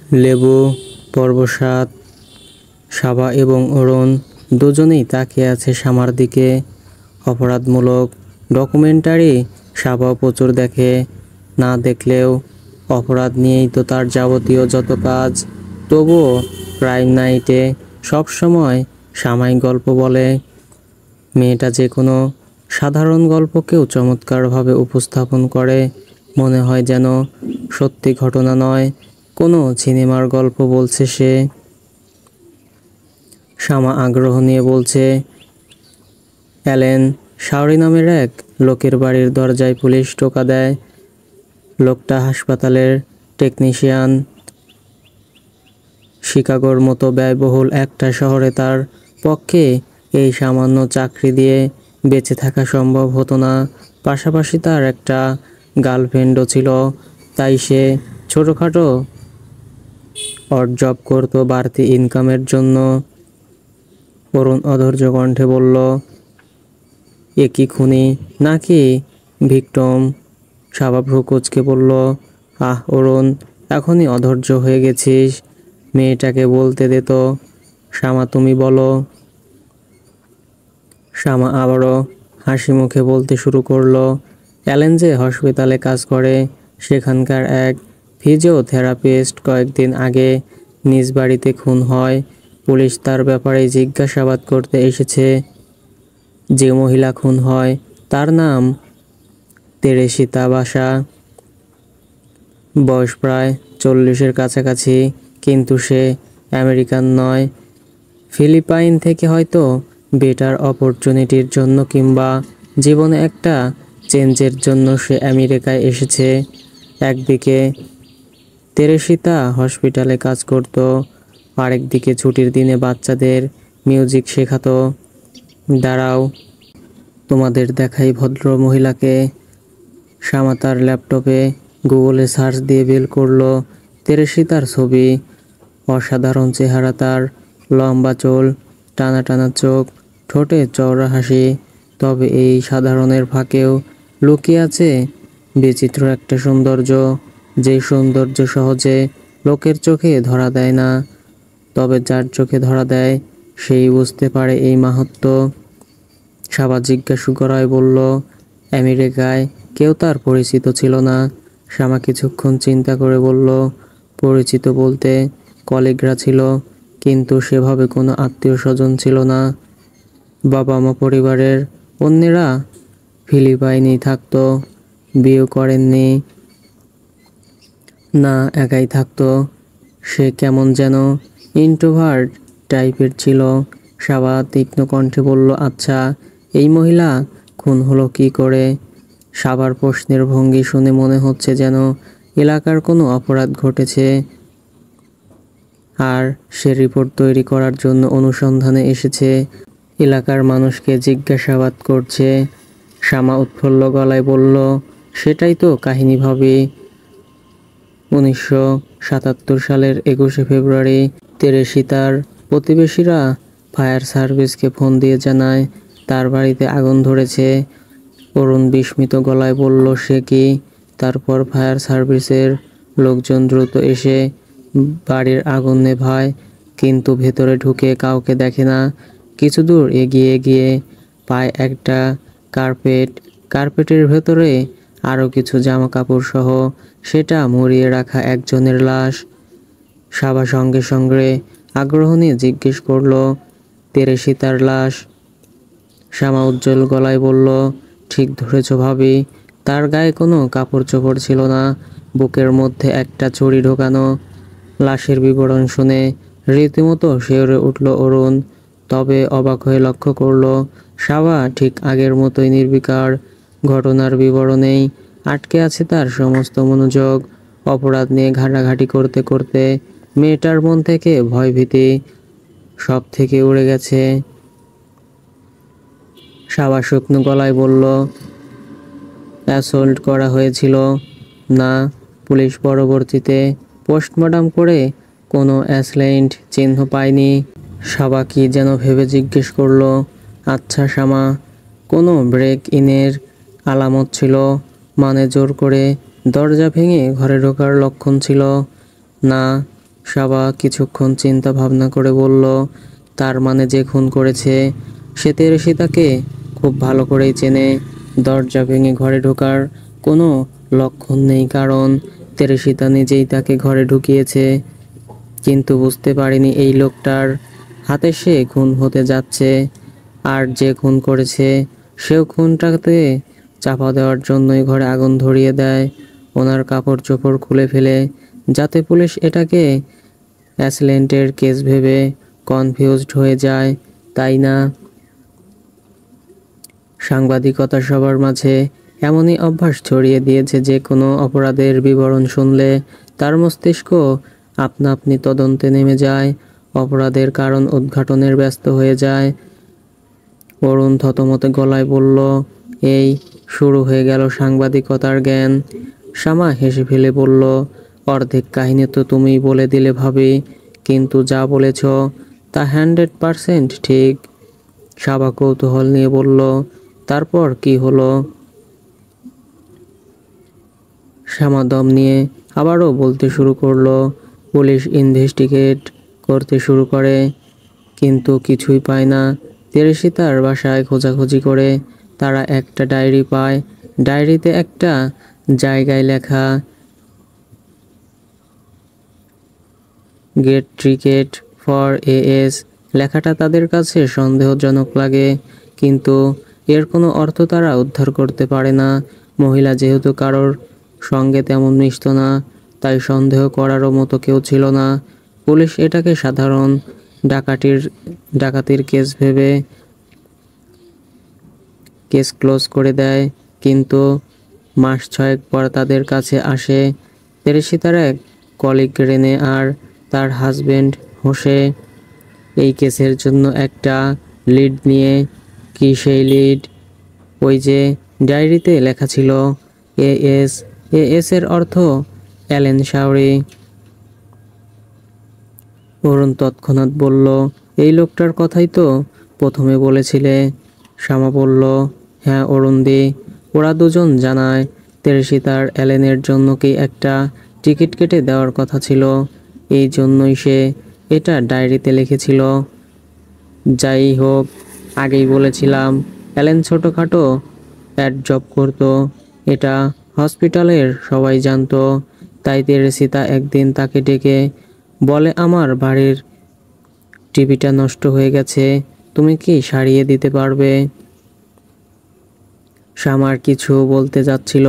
লেবু, পর্বসাদ, সাবা এবং অরুণ দুজনেই তাকিয়ে আছে শামার দিকে। অপরাধমূলক ডকুমেন্টারি সাবাও প্রচুর দেখে, না দেখলেও অপরাধ নিয়েই তো তার যাবতীয় যত কাজ। তবুও ক্রাইম নাইটে সবসময় সামাই গল্প বলে। মেয়েটা যে কোনো সাধারণ গল্পকেও চমৎকারভাবে উপস্থাপন করে, মনে হয় যেন সত্যি ঘটনা নয়, কোনো সিনেমার গল্প বলছে সে। শামা আগ্রহ নিয়ে বলছে, অ্যালেন শাওরি নামের এক লোকের বাড়ির দরজায় পুলিশ টোকা দেয়। লোকটা হাসপাতালের টেকনিশিয়ান। শিকাগোর মতো ব্যয়বহুল একটা শহরে তার পক্ষে এই সামান্য চাকরি দিয়ে বেঁচে থাকা সম্ভব হতো না। পাশাপাশি তার একটা গার্লফ্রেন্ডও ছিল, তাই সে ছোটোখাটো অড জব করতো বাড়তি ইনকামের জন্য। অরুণ অধৈর্য কণ্ঠে বলল, এ কি খুনি নাকি ভিক্টিম? সাবা ভ্রু কুঁচকে বলল, আহ অরুণ, এখনই অধৈর্য হয়ে গেছিস, মেয়েটাকে বলতে দে তো। শামা তুমি বলো। শামা আবারও হাসি মুখে বলতে শুরু করলো, অ্যালেন যে হসপিটালে কাজ করে, সেখানকার এক ফিজিওথেরাপিস্ট কয়েকদিন আগে নিজ বাড়িতে খুন হয়। পুলিশ তার ব্যাপারে জিজ্ঞাসাবাদ করতে এসেছে। যে মহিলা খুন হয় তার নাম তেরেসিতা বাসা। বয়স প্রায় 40-এর কাছাকাছি, কিন্তু সে আমেরিকান নয়। ফিলিপাইন থেকে হয়তো বেটার অপরচুনিটির জন্য কিংবা জীবনে একটা চেঞ্জের জন্য সে আমেরিকায় এসেছে। একদিকে তেরেসিতা হসপিটালে কাজ করত, আরেকদিকে ছুটির দিনে বাচ্চাদের মিউজিক শেখাতো। দাঁড়াও, তোমাদের দেখাই ভদ্র মহিলাকে। শামা তার ল্যাপটপে গুগলে সার্চ দিয়ে বের করলো তেরেসিতার ছবি। অসাধারণ চেহারা তার, লম্বা চুল, টানা টানা চোখ, ঠোঁটে চওড়া হাসি। তবে এই সাধারণের ফাঁকেও লুকিয়ে আছে বিচিত্র একটা সৌন্দর্য, যেই সৌন্দর্য সহজে লোকের চোখে ধরা দেয় না। তবে যার চোখে ধরা দেয় সেই বুঝতে পারে এই মাহাত্ম্য। সাবা জিজ্ঞাসু গলায় বলল, আমেরিকায় কেউ তার পরিচিত ছিল না? শামা কিছুক্ষণ চিন্তা করে বলল, পরিচিত বলতে কলিগরা ছিল, কিন্তু সেভাবে কোনো আত্মীয় স্বজন ছিল না। বাবা মা পরিবারের অন্যেরা ফিলিপাইনেই থাকতো, বিয়ে করেননি। না, একাই থাকতো। সে কেমন যেন ইন্ট্রোভার্ট টাইপের ছিল। সাবা তীক্ষ্ণ কণ্ঠে বলল, আচ্ছা, এই মহিলা খুন হলো কি করে? সাবার প্রশ্নের ভঙ্গি শুনে মনে হচ্ছে যেন এলাকার কোনো অপরাধ ঘটেছে, আর সে রিপোর্ট তৈরি করার জন্য অনুসন্ধানে এসেছে, এলাকার মানুষকে জিজ্ঞাসাবাদ করছে। শামা উৎফুল্ল গলায় বলল, সেটাই তো কাহিনী ভাবি। 1977 সালের 21শে ফেব্রুয়ারি তেরেসিতার প্রতিবেশীরা ফায়ার সার্ভিসকে ফোন দিয়ে জানায় তার বাড়িতে আগুন ধরেছে। অরুণ বিস্মিত গলায় বলল, সে কি? তারপর ফায়ার সার্ভিসের লোকজন দ্রুত এসে বাড়ির আগুন নেভায়, কিন্তু ভেতরে ঢুকে কাউকে দেখে না। কিছু দূর এগিয়ে গিয়ে পায় একটা কার্পেটের ভেতরে আরও কিছু জামা কাপড় সহ সেটা মুড়িয়ে রাখা একজনের লাশ। সাবা সঙ্গে সঙ্গে আগ্রহ নিয়ে জিজ্ঞেস করল, তেরেসিতার লাশ? শামা উজ্জ্বল গলায় বলল, ঠিক ধরেছ ভাবি, তার গায়ে কোনো কাপড় চোপড় ছিল না, বুকের মধ্যে একটা ছুরি ঢোকানো। লাশের বিবরণ শুনে রীতিমতো শিউরে উঠল অরুণ, তবে অবাক হয়ে লক্ষ্য করল সাবা ঠিক আগের মতোই নির্বিকার। ঘটনার বিবরণেই আটকে আছে তার সমস্ত মনোযোগ। অপরাধ নিয়ে ঘাটাঘাটি করতে করতে মেয়েটার মন থেকে ভয়ভীতি সব থেকে উড়ে গেছে। সাবা শুকনো গলায় বলল, অ্যাসল্ট করা হয়েছিল? না। পুলিশ পরবর্তীতে পোস্টমর্টম করে কোনো অ্যাসল্ট চিহ্ন পায়নি। সাবা কি যেন ভেবে জিজ্ঞেস করল, আচ্ছা শামা, কোনো ব্রেক ইনের আলামত ছিল? মানে জোর করে দরজা ভেঙে ঘরে ঢোকার লক্ষণ ছিল? না। সাবা কিছুক্ষণ চিন্তা ভাবনা করে বলল, তার মানে যে খুন করেছে সে তেরেসিতাকে খুব ভালো করেই চেনে। দরজা ভেঙে ঘরে ঢোকার কোনো লক্ষণ নেই, কারণ তেরেসিতা নিজেই তাকে ঘরে ঢুকিয়েছে। কিন্তু বুঝতে পারেনি এই লোকটার হাতে সে খুন হতে যাচ্ছে, আর যে খুন করেছে সেও খুনটাতে চাপা দেওয়ার জন্যই ঘরে আগুন ধরিয়ে দেয়, ওনার কাপড় চোপড় খুলে ফেলে, যাতে পুলিশ এটাকে অ্যাক্সিডেন্টের কেস ভেবে কনফিউজড হয়ে যায়, তাই না? সাংবাদিকতা সবার মাঝে এমনই অভ্যাস ছড়িয়ে দিয়েছে যে কোনো অপরাধের বিবরণ শুনলে তার মস্তিষ্ক আপনা আপনি তদন্তে নেমে যায়, অপরাধের কারণ উদ্ঘাটনের ব্যস্ত হয়ে যায়। অরুণ থতমত গলায় বলল, এই শুরু হয়ে গেল সাংবাদিকতার জ্ঞান। শামা হেসে ফেলে বলল, অর্ধেক কাহিনী তো তুমিই বলে দিলে ভাবি, কিন্তু যা বলেছ তা 100% ঠিক। শাবা কৌতূহল নিয়ে বলল, তারপর কি হলো? শ্যামা দম নিয়ে আবারও বলতে শুরু করলো, পুলিশ ইনভেস্টিগেট করতে শুরু করে, কিন্তু কিছুই পায় না। তেরেসিতার বাসায় খোঁজাখুঁজি করে তারা একটা ডায়েরি পায়। ডায়েরিতে একটা জায়গায় লেখা, গেট ট্রিকেট ফর এএস। লেখাটা তাদের কাছে সন্দেহজনক লাগে, কিন্তু এর কোনো অর্থ তারা উদ্ধার করতে পারে না। মহিলা যেহেতু কারোর সঙ্গে তেমন মিশত না, তাই সন্দেহ করারও মতো কেউ ছিল না। পুলিশ এটাকে সাধারণ ডাকাতির কেস ভেবে কেস ক্লোজ করে দেয়। কিন্তু মাস 6 পর তাদের কাছে আসে তেরেসিতার এক কলিগ রেনে আর তার হাজবেন্ড হোসে, এই কেসের জন্য একটা লিড নিয়ে। কি সেই লিড? ওই যে ডায়েরিতে লেখা ছিল এএস। এএস এর অর্থ অ্যালেন শাওরি। অরুণ তৎক্ষণাৎ বলল, এই লোকটার কথাই তো প্রথমে বলেছিলে। শামা বলল, হ্যাঁ অরুণদি, ওরা দুজন জানায় তেরেসিতার অ্যালেনের জন্য কি একটা টিকিট কেটে দেওয়ার কথা ছিল, এই জন্যই সে এটা ডায়েরিতে লিখেছিল। যাই হোক, আগেই বলেছিলাম অ্যালেন ছোটোখাটো অ্যাড জব করতো, এটা হসপিটালের সবাই জানতো। তাই তেরেসিতা একদিন তাকে ডেকে বলে, আমার বাড়ির টিভিটা নষ্ট হয়ে গেছে, তুমি কি সারিয়ে দিতে পারবে? শামার কিছু বলতে যাচ্ছিল,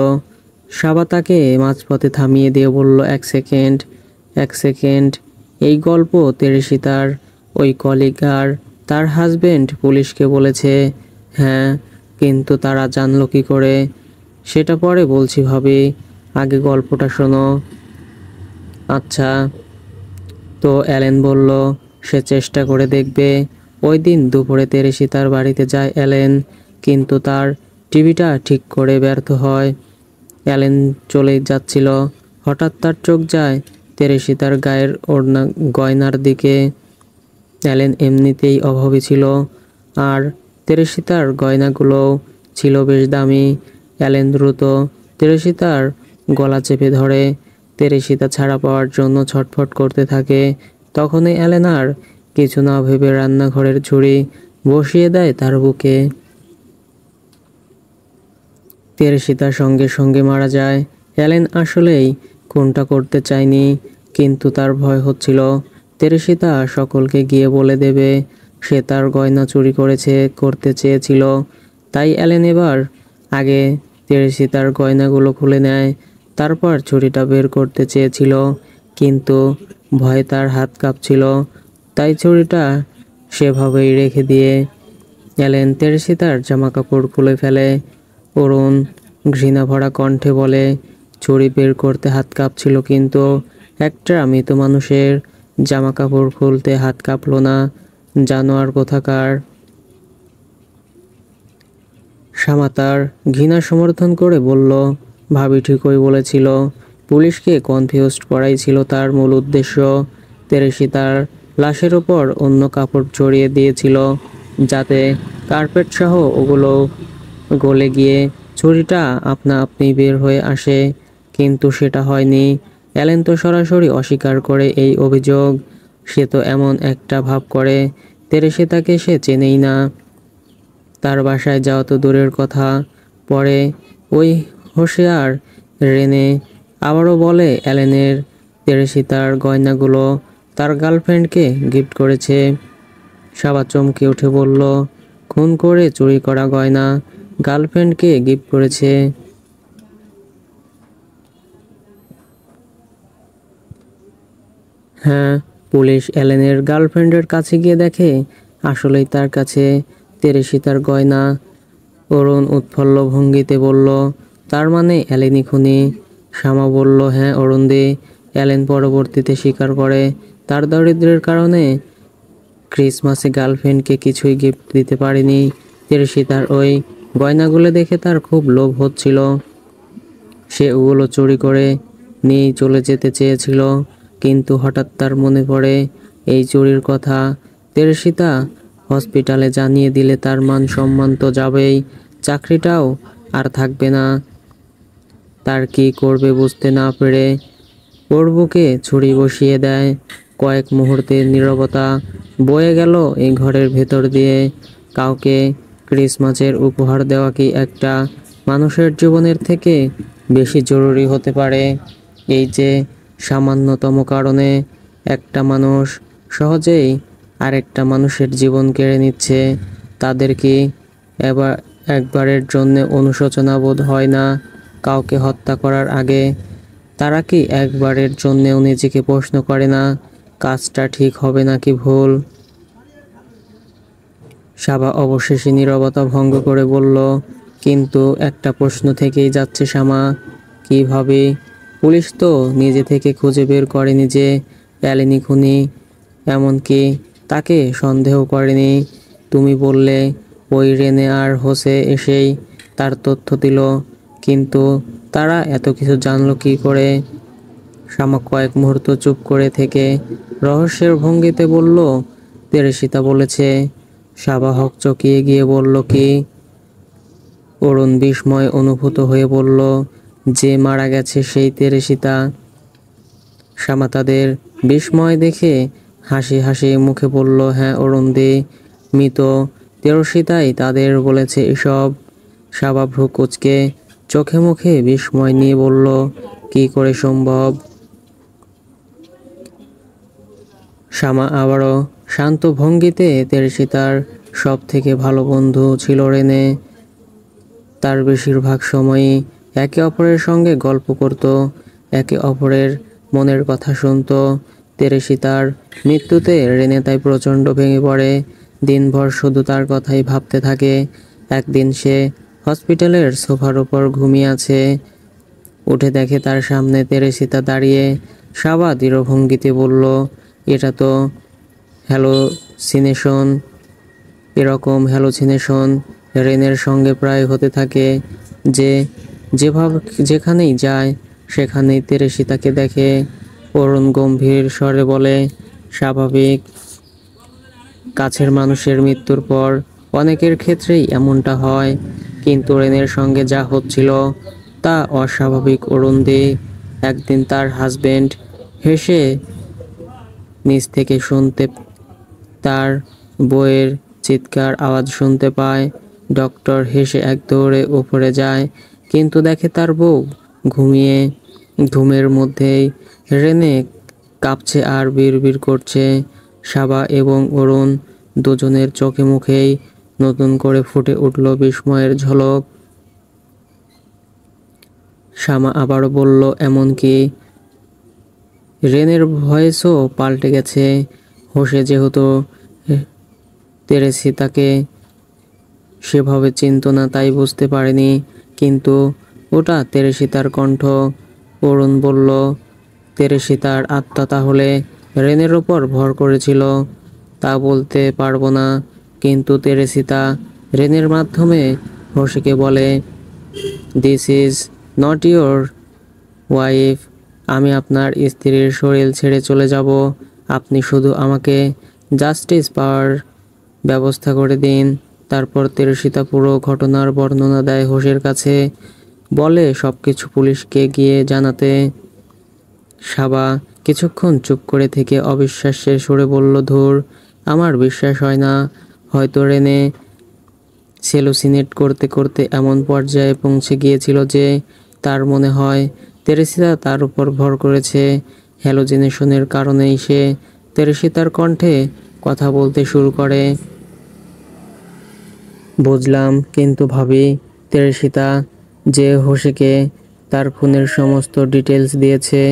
শাবা তাকে মাঝপথে থামিয়ে দিয়ে বলল, এক সেকেন্ড, এই গল্প তেরেসিতার ওই কলিগ আর তার হাজবেন্ড পুলিশকে বলেছে। হ্যাঁ, কিন্তু তারা জানলো কি করে? সেটা পরে বলছি ভাবি, আগে গল্পটা শোনো। আচ্ছা। তো অ্যালেন বলল সে চেষ্টা করে দেখবে। ওই দিন দুপুরে তেরেসিতার বাড়িতে যায় অ্যালেন, কিন্তু তার টিভিটা ঠিক করে ব্যর্থ হয়। অ্যালেন চলে যাচ্ছিল, হঠাৎ তার চোখ যায় তেরেসিতার গায়ের গয়নার দিকে। অ্যালেন এমনিতেই অভাবী ছিল, আর তেরেসিতার গয়নাগুলোও ছিল বেশ দামি। অ্যালেন দ্রুত তেরেসিতার গলা চেপে ধরে, তেরেসিতা ছাড়া পাওয়ার জন্য ছটফট করতে থাকে। তখনই অ্যালেন আর কিছু না ভেবে রান্নাঘরের ঝুড়ি বসিয়ে দেয় তার বুকে। তেরেসিতা সঙ্গে সঙ্গে মারা যায়। অ্যালেন আসলেই খুনটা করতে চায়নি, কিন্তু তার ভয় হচ্ছিল তেরেসিতা সকলকে গিয়ে বলে দেবে সে তার গয়না চুরি করতে চেয়েছিল। তাই অ্যালেন এবার আগে তেরেসিতার গয়নাগুলো খুলে নেয়, তারপর ছুরিটা বের করতে চেয়েছিল, কিন্তু ভয়ে তার হাত কাঁপছিল, তাই ছুরিটা সেভাবেই রেখে দিয়ে অ্যালেন তেরেসিতার জামাকাপড় খুলে ফেলে। অরুণ ঘৃণাভরা কণ্ঠে বলে, ছুরি বের করতে হাত কাঁপছিল, কিন্তু একটা মৃত মানুষের জামাকাপড় খুলতে হাত কাঁপলো না, জানোয়ার কোথাকার। শামা তার ঘৃণা সমর্থন করে বলল, ভাবি ঠিকই বলেছিল, পুলিশকে কনফিউজড করাই ছিল তার মূল উদ্দেশ্য। তেরেসিতার লাশের ওপর অন্য কাপড় ছড়িয়ে দিয়েছিল, যাতে কার্পেট সহ ওগুলো গলে গিয়ে ছুরিটা আপনা আপনি বের হয়ে আসে, কিন্তু সেটা হয়নি। অ্যালেন তো সরাসরি অস্বীকার করে এই অভিযোগ। সে তো এমন একটা ভাব করে তেরেসিতাকে সে চেনেই না। তার বাসায় যাওয়া তো দূরের কথা, পরে ওই হোশিয়ার রেনে আবারও বলে অ্যালেনের তেরেসিতার গয়নাগুলো তার গার্লফ্রেন্ডকে গিফট করেছে। সাবা চমকে উঠে বলল, খুন করে চুরি করা গয়না গার্লফ্রেন্ডকে গিফট করেছে? হ্যাঁ, পুলিশ অ্যালেনের গার্লফ্রেন্ডের কাছে গিয়ে দেখে আসলেই তার কাছে তেরেসিতার গয়না। অরুণ উৎফুল্ল ভঙ্গিতে বলল, তার মানে অ্যালেনই খুনি? শ্যামা বলল, হ্যাঁ অরুণদি, অ্যালেন পরবর্তীতে স্বীকার করে তার দারিদ্র্যের কারণে ক্রিসমাসে গার্লফ্রেন্ডকে কিছুই গিফট দিতে পারেনি। তেরেসিতার ওই গয়নাগুলো দেখে তার খুব লোভ হচ্ছিল। সে ওগুলো চুরি করে নিয়ে চলে যেতে চেয়েছিল, কিন্তু হঠাৎ তার মনে পড়ে এই চুরির কথা। তেরেসিতা হসপিটালে জানিয়ে দিলে তার মান সম্মান তো যাবেই, চাকরিটাও আর থাকবে না। তার কি করবে বুঝতে না পেরে ওর বুকে ছুরি বসিয়ে দেয়। কয়েক মুহূর্তের নীরবতা বয়ে গেল এই ঘরের ভেতর দিয়ে। কাউকে ক্রিসমাসের উপহার দেওয়া কি একটা মানুষের জীবনের থেকে বেশি জরুরি হতে পারে? এই যে সামান্যতম কারণে একটা মানুষ সহজেই আরেকটা মানুষের জীবন কেড়ে নিচ্ছে, তাদের কি এবার একবারের জন্য অনুশোচনা বোধ হয় না? কাউকে হত্যা করার আগে তারা কি একবারের জন্যেও নিজেকে প্রশ্ন করে না, কাজটা ঠিক হবে নাকি ভুল? সাবা অবশেষে নীরবতা ভঙ্গ করে বলল, কিন্তু একটা প্রশ্ন থেকেই যাচ্ছে শ্যামা, কিভাবে? পুলিশ তো নিজে থেকে খুঁজে বের করেনি যে অ্যালেনি খুনি, এমনকি তাকে সন্দেহ করেনি। তুমি বললে ওই রেনে আর হোসে এসেই তার তথ্য দিল, কিন্তু তারা এত কিছু জানলো কি করে? শ্যামা কয়েক মুহূর্ত চুপ করে থেকে রহস্যের ভঙ্গিতে বলল, তেরেসিতা বলেছে। সাবা হকচকিয়ে গিয়ে বলল, কি? অরুণ বিস্ময় অনুভূত হয়ে বলল, যে মারা গেছে সেই তেরেসিতা। শ্যামা তাদের বিস্ময় দেখে হাসি হাসি মুখে বলল, হ্যাঁ অরুণদি, মৃত তেরসিতাই তাদের বলেছে এসব। সাবা ভ্রু কুঁচকে চোখে মুখে বিস্ময় নিয়ে বলল, কি করে সম্ভব? শ্যামা আবারও শান্ত ভঙ্গিতে, তেরেসিতার সব থেকে ভালো বন্ধু ছিল রেনে। তার বেশিরভাগ সময়ই একে অপরের সঙ্গে গল্প করত, একে অপরের মনের কথা শুনত। তেরেসিতার মৃত্যুতে রেনে তাই প্রচণ্ড ভেঙে পড়ে, দিনভর শুধু তার কথাই ভাবতে থাকে। একদিন সে হসপিটালের সোফার উপর ঘুমিয়ে আছে, উঠে দেখে তার সামনে তেরেসিতা দাঁড়িয়ে। সাবা দৃঢ় ভঙ্গিতে বলল, এটা তো হ্যালোসিনেশন। এরকম হ্যালোসিনেশন রেনের সঙ্গে প্রায় হতে থাকে। যে যেভাবে যেখানেই যায় সেখানেই তেরেসিতাকে দেখে। অরুণ গম্ভীর স্বরে বলে, স্বাভাবিক, কাছের মানুষের মৃত্যুর পর অনেকের ক্ষেত্রেই এমনটা হয়, কিন্তু রেনের সঙ্গে যা হচ্ছিল তা অস্বাভাবিক অরুণদি। একদিন তার হাজবেন্ড হেসে নিচ থেকে শুনতে তার বউয়ের চিৎকার আওয়াজ শুনতে পায়। ডক্টর হেসে এক দৌড়ে উপরে যায়, কিন্তু দেখে তার বউ ঘুমিয়ে। ঘুমের মধ্যেই রেনে কাঁপছে আর বিড়বিড় করছে। সাবা এবং অরুণ দুজনের চোখে মুখেই নতুন করে ফুটে উঠল বিস্ময়ের ঝলক। শ্যামা আবারও বলল, এমনকি রেনের ভয়েসও পাল্টে গেছে। হোসে যেহেতু তেরেসিতাকে সেভাবে চিনত না তাই বুঝতে পারেনি, কিন্তু ওটা তেরেসিতার কণ্ঠ। অরুণ বলল, তেরেসিতার আত্মা তাহলে রেনের ওপর ভর করেছিল? তা বলতে পারবো না, কিন্তু তেরেসিতা রেনের মাধ্যমে হোসেকে বলে, this is not your wife, আমি আপনার স্ত্রীর শরীর ছেড়ে চলে যাব, আপনি শুধু আমাকে জাস্টিস পাওয়ার ব্যবস্থা করে দিন। তারপর তেরেসিতা পুরো ঘটনার বর্ণনা দেয় হোসের কাছে, বলে সবকিছু পুলিশকে গিয়ে জানাতে। সাবা কিছুক্ষণ চুপ করে থেকে অবিশ্বাসের সুরে বলল, ধুর, আমার বিশ্বাস হয় না। হয়তো রেনে সেলুসিনেট করতে করতে এমন পর্যায়ে পৌঁছে গিয়েছিল যে তার মনে হয় তেরেসিতা তার উপর ভর করেছে। হ্যালোজিনেশনের কারণেই সে তেরেসিতার কণ্ঠে কথা বলতে শুরু করে। বুঝলাম, কিন্তু ভাবি, তেরেসিতা যে হোসেকে তার খুনের সমস্ত ডিটেলস দিয়েছে,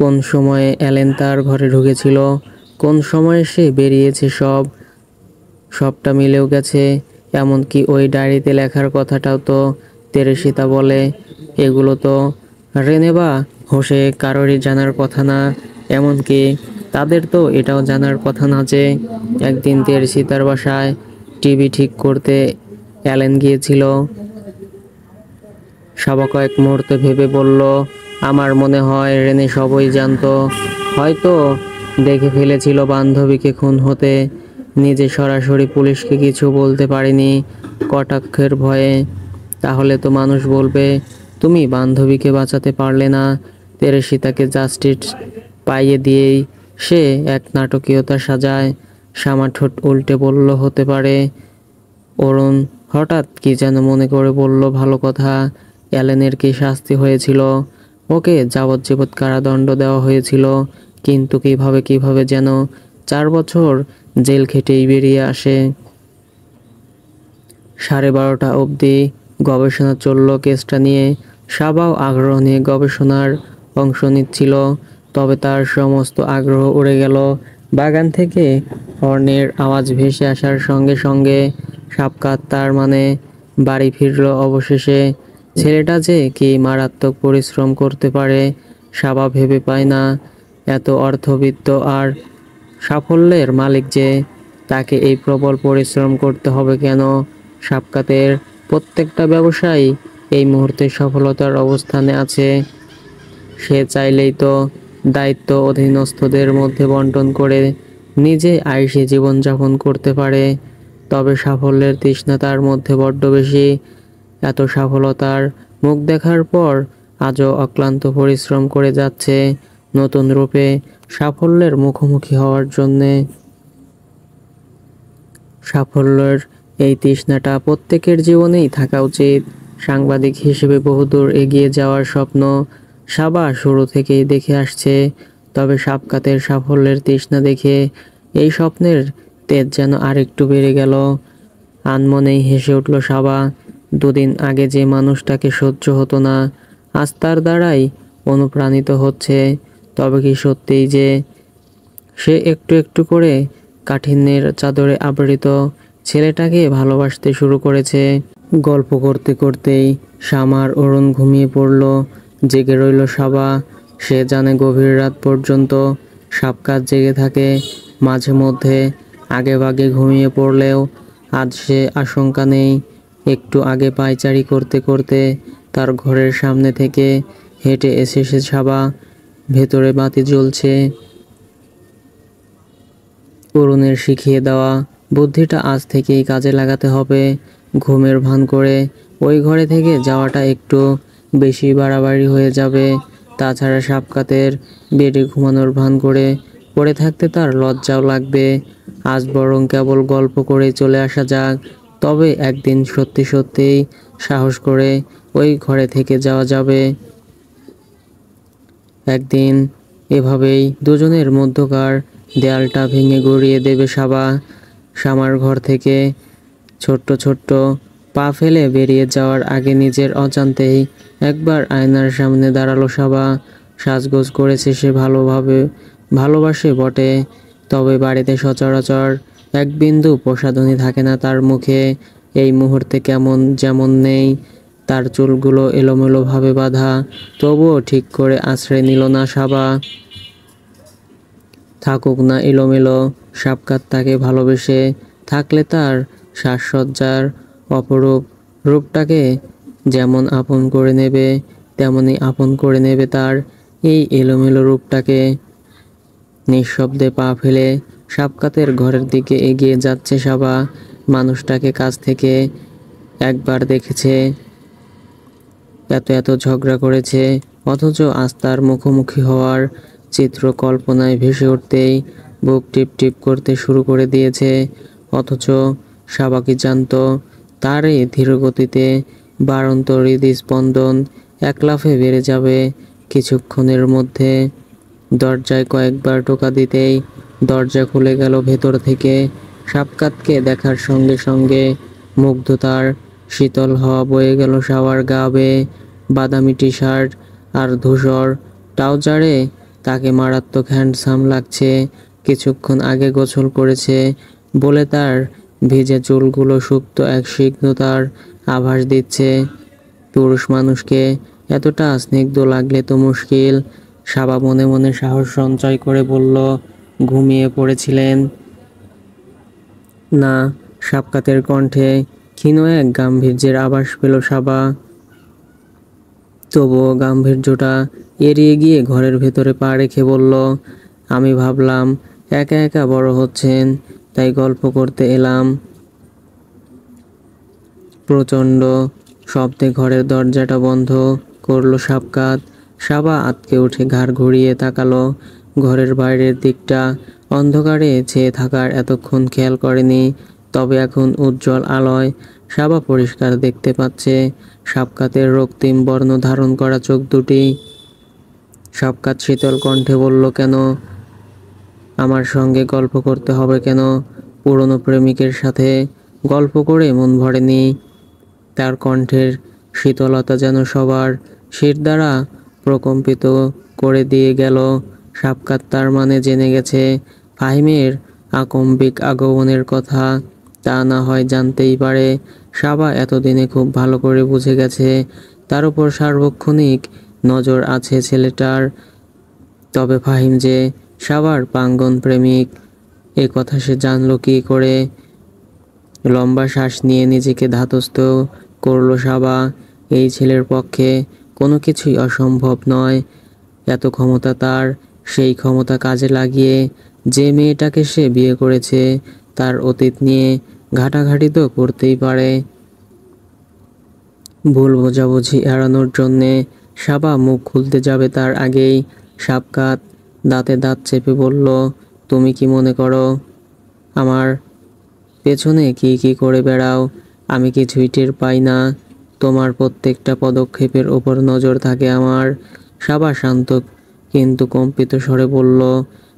কোন সময়ে অ্যালেন তার ঘরে ঢুকেছিল, কোন সময়ে সে বেরিয়েছে, সবটা মিলেও গেছে। এমনকি ওই ডায়েরিতে লেখার কথাটাও তো তেরেসিতা বলে। এগুলো তো রেনে বা হোসে কারোরই জানার কথা না। এমনকি তাদের তো এটাও জানার কথা না যে একদিন তেরেসিতার বাসায় টিভি ঠিক করতে অ্যালেন গিয়েছিল। সাবা কয়েক মুহূর্তে ভেবে বলল, আমার মনে হয় রেনে সবই জানতো। হয়তো দেখে ফেলেছিল বান্ধবীকে খুন হতে, নিজে সরাসরি পুলিশকে কিছু বলতে পারেনি কটাক্ষের ভয়ে। তাহলে তো মানুষ বলবে, তুমি বান্ধবীকে বাঁচাতে পারলে না। তেরেসিতাকে জাস্টিস পাইয়ে দিয়েই সে এক নাটকীয়তা সাজায়। শামা ঠোঁট উল্টে বলল, হতে পারে। অরুণ হঠাৎ কি যেন মনে করে বলল, ভালো কথা। অ্যালেনের কি শাস্তি হয়েছিল? ওকে যাবজ্জীবন কারাদণ্ড দেওয়া হয়েছিল, কিন্তু কিভাবে যেন 4 বছর জেল খেটেই বেরিয়ে আসে। 12:30 অবধি গবেষণা চলল কেসটা নিয়ে। সাবাও আগ্রহ নিয়ে গবেষণার অংশ নিচ্ছিল। তবে তার সমস্ত আগ্রহ উড়ে গেল বাগান থেকে হর্নের আওয়াজ ভেসে আসার সঙ্গে সঙ্গে। সাবকাত তার মানে বাড়ি ফিরল অবশেষে। ছেলেটা যে কি মারাত্মক পরিশ্রম করতে পারে সাবা ভেবে পায় না। এত অর্থবিত্ত আর সাফল্যের মালিক যে, তাকে এই প্রবল পরিশ্রম করতে হবে কেন? সাবকাতের প্রত্যেকটা ব্যবসায়ী এই মুহূর্তে সফলতার অবস্থানে আছে। সে চাইলেই তো দায়িত্ব অধীনস্থদের মধ্যে বন্টন করে নিজে আয়ুষী জীবনযাপন করতে পারে। তবে সাফল্যের তৃষ্ণা তার মধ্যে বড্ড বেশি। এত সফলতার মুখ দেখার পর আজও অক্লান্ত পরিশ্রম করে যাচ্ছে নতুন রূপে সাফল্যের মুখোমুখি হওয়ার জন্যে। সাফল্যের এই তৃষ্ণাটা প্রত্যেকের জীবনেই থাকা উচিত। সাংবাদিক হিসেবে বহুদূর এগিয়ে যাওয়ার স্বপ্ন সাবা শুরু থেকেই দেখে আসছে। তবে সাবকাতের সাফল্যের তৃষ্ণা দেখে এই স্বপ্নের তেজ যেন আরেকটু বেড়ে গেল। আনমনেই হেসে উঠল সাবা। দুদিন আগে যে মানুষটাকে সহ্য হতো না, আজ তার দ্বারাই অনুপ্রাণিত হচ্ছে। তবে কি সত্যিই যে সে একটু একটু করে কাঠিন্যের চাদরে আবৃত ছেলেটাকে ভালোবাসতে শুরু করেছে? গল্প করতে করতেই শামার অরুণ ঘুমিয়ে পড়ল। জেগে রইল সাবা। সে জানে গভীর রাত পর্যন্ত সাবকাত জেগে থাকে। মাঝে মধ্যে আগেভাগে ঘুমিয়ে পড়লেও আজ সে আশঙ্কা নেই। একটু আগে পায়চারি করতে করতে তার ঘরের সামনে থেকে হেঁটে এসেছে সাবা। ভেতরে বাতি জ্বলছে। অরুণের শিখিয়ে দেওয়া বুদ্ধিটা আজ থেকেই কাজে লাগাতে হবে। ঘুমের ভান করে ওই ঘরে থেকে যাওয়াটা একটু বেশি বাড়াবাড়ি হয়ে যাবে। তাছাড়া সাবকাতের বেডে ঘুমানোর ভান করে পড়ে থাকতে তার লজ্জাও লাগবে। আজ বরং কেবল গল্প করে চলে আসা যাক, তবে একদিন সত্যি সত্যিই সাহস করে ওই ঘরে থেকে যাওয়া যাবে। একদিন এভাবেই দুজনের মধ্যকার দেয়ালটা ভেঙে গড়িয়ে দেবে সাবা। শামার ঘর থেকে ছোট্ট ছোট্ট পা ফেলে বেরিয়ে যাওয়ার আগে নিজের অজান্তেই একবার আয়নার সামনে দাঁড়ালো সাবা। সাজগোজ করেছে সে ভালোবাসে বটে, তবে বাড়িতে সচরাচর এক বিন্দু প্রসাধনী থাকে না তার মুখে। এই মুহূর্তে কেমন যেমন নেই। তার চুলগুলো এলোমেলোভাবে বাঁধা, তবুও ঠিক করে আশ্রয় নিল না সাবা। থাকুক না এলোমেলো, সাবকাত তাকে ভালোবেসে থাকলে তার সাজসজ্জার অপরূপ রূপটাকে যেমন আপন করে নেবে, তেমনি আপন করে নেবে তার এই এলোমেলো রূপটাকে। নিঃশব্দে পা ফেলে সাবকাতের ঘরের দিকে এগিয়ে যাচ্ছে সাবা। মানুষটাকে কাছ থেকে একবার দেখেছে, এত ঝগড়া করেছে, অথচ আজ তার মুখোমুখি হওয়ার চিত্র কল্পনায় ভেসে উঠতেই বুক টিপ টিপ করতে শুরু করে দিয়েছে। অথচ সাবা কি জানতো, তার এই ধীরগতিতে বাড়ন্ত হৃদস্পন্দন এক লাফে বেড়ে যাবে কিছুক্ষণের মধ্যে। দরজায় কয়েকবার টোকা দিতেই দরজা খুলে গেল ভেতর থেকে। সাবকাতকে দেখার সঙ্গে সঙ্গে মুগ্ধতার শীতল হাওয়া বয়ে গেল শাওয়ার গা বেয়ে। বাদামি টি শার্ট আর ধূসর ট্রাউজারে তাকে মারাত্মক হ্যান্ডসাম লাগছে। কিছুক্ষণ আগে গোসল করেছে বলে তার ভিজে চুলগুলো সুপ্ত এক স্নিগ্ধতার আভাস দিচ্ছে। পুরুষ মানুষকে এতটা স্নিগ্ধ লাগলে তো মুশকিল। সাবা মনে মনে সাহস সঞ্চয় করে বলল, ঘুমিয়ে পড়েছিলেন? না। সাবকাতের কণ্ঠে ক্ষীণ এক গাম্ভীর্যের আভাস পেল সাবা। তবুও গাম্ভীর্যটা এড়িয়ে গিয়ে ঘরের ভেতরে পা রেখে বলল, আমি ভাবলাম একা একা বড় হচ্ছেন, তাই গল্প করতে এলাম। প্রচণ্ড শব্দে ঘরের দরজাটা বন্ধ করলো সাবকাত। সাবা আঁতকে উঠে ঘাড় ঘুরিয়ে তাকালো। ঘরের বাইরের দিকটা অন্ধকারে ছেয়ে থাকার এতক্ষণ খেয়াল করেনি, তবে এখন উজ্জ্বল আলোয় সাবা পরিষ্কার দেখতে পাচ্ছে সাবকাতের রক্তিম বর্ণ ধারণ করা চোখ দুটি। সাবকাত শীতল কণ্ঠে বলল, কেন? আমার সঙ্গে গল্প করতে হবে কেন? পুরনো প্রেমিকের সাথে গল্প করে মন ভরেনি। তার কণ্ঠের শীতলতা যেন সবার শিরদাঁড়া প্রকম্পিত করে দিয়ে গেল। সাবকাত তার মানে জেনে গেছে ফাহিমের আকম্বিক আগমনের কথা। তা না হয় জানতেই পারে, সাবা এতদিনে খুব ভালো করে বুঝে গেছে তার উপর সার্বক্ষণিক নজর আছে ছেলেটার। তবে ফাহিম যে সাবার প্রাঙ্গণ প্রেমিক, এ কথা সে জানলো কী করে? লম্বা শ্বাস নিয়ে নিজেকে ধাতস্থ করল সাবা। এই ছেলের পক্ষে কোনো কিছুই অসম্ভব নয়। এত ক্ষমতা তার। সেই ক্ষমতা কাজে লাগিয়ে যে মেয়েটাকে সে বিয়ে করেছে তার অতীত নিয়ে ঘাটাঘাটি তো করতেই পারে। ভুল বোঝাবুঝি এড়ানোর জন্যে সাবা মুখ খুলতে যাবে তার আগেই সাবকাত দাঁতে দাঁত চেপে বলল, তুমি কি মনে করো আমার পেছনে কি কি করে বেড়াও? আমি কিছুই টের পাই না? তোমার প্রত্যেকটা পদক্ষেপের ওপর নজর থাকে আমার। সাবা শান্ত কিন্তু কম্পিত স্বরে বলল,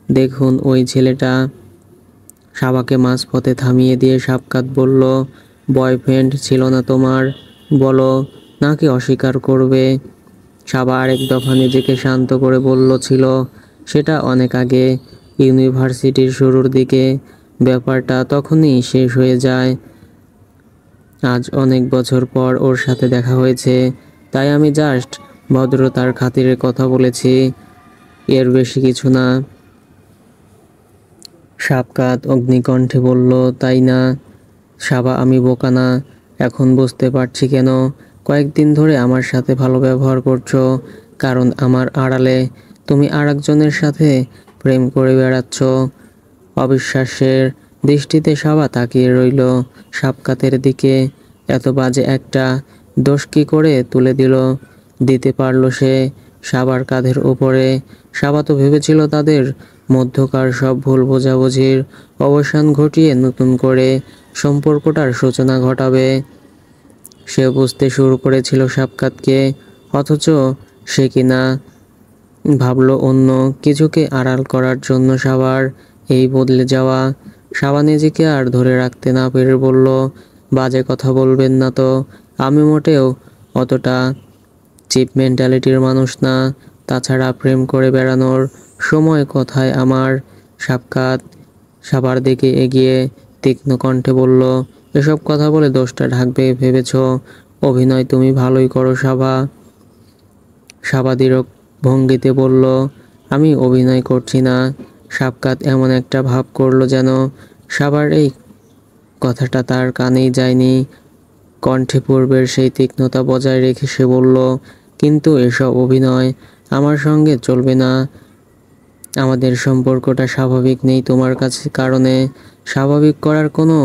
দেখুন ওই ছেলেটা। সাবাকে মাঝপথে থামিয়ে দিয়ে সাবকাত বলল, বয়ফ্রেন্ড ছিল না তোমার? বলো, নাকি অস্বীকার করবে? সাবা আরেক দফা নিজেকে শান্ত করে বলল, ছিল। সেটা অনেক আগে, ইউনিভার্সিটির শুরুর দিকে। ব্যাপারটা তখনই শেষ হয়ে যায়। আজ অনেক বছর পর ওর সাথে দেখা হয়েছে, তাই আমি জাস্ট ভদ্রতার খাতিরে কথা বলেছি, এর বেশি কিছু না। সাবকাত অগ্নিকণ্ঠে বলল, তাই না? সাবা, আমি বোকা না? এখন বুঝতে পারছি কেন কয়েকদিন ধরে আমার সাথে ভালো ব্যবহার করছো। কারণ আমার আড়ালে তুমি আরেকজনের সাথে প্রেম করে বেড়াচ্ছ। অবিশ্বাসের দৃষ্টিতে সাবা তাকিয়ে রইল সাবকাতের দিকে। এত বাজে একটা দোষ কী করে তুলে দিতে পারলো সে সাবার কাঁধের ওপরে? সাবা তো ভেবেছিল তাদের মধ্যকার সব ভুল বোঝাবুঝির অবসান ঘটিয়ে নতুন করে সম্পর্কটার সূচনা ঘটাবে। সে বুঝতে শুরু করেছিল সাবকাতকে, অথচ সে কিনা ভাবল অন্য কিছুকে আড়াল করার জন্য সাবার এই বদলে যাওয়া। সাবা নিজেকে আর ধরে রাখতে না পেরে বলল, বাজে কথা বলবেন না তো। আমি মোটেও অতটা চিপ মেন্টালিটির মানুষ না। তাছাড়া প্রেম করে বেড়ানোর সময় কথায় আমার। সাবকাত সাবার দিকে এগিয়ে তীক্ষ্ণ কণ্ঠে বলল, এসব কথা বলে দোষটা ঢাকবে ভেবেছ? অভিনয় তুমি ভালোই করো সাবা। সাবা দৃঢ় ভঙ্গিতে বলল, আমি অভিনয় করছি না। সাবকাত এমন একটা ভাব করলো যেন সাবার এই কথাটা তার কানেই যায়নি। কণ্ঠে পূর্বের সেই তীক্ষ্ণতা বজায় রেখে সে বলল, কিন্তু এসব অভিনয় আমার সঙ্গে চলবে না। আমাদের সম্পর্কটা স্বাভাবিক নেই তোমার কাছে, কারণে স্বাভাবিক করার কোনো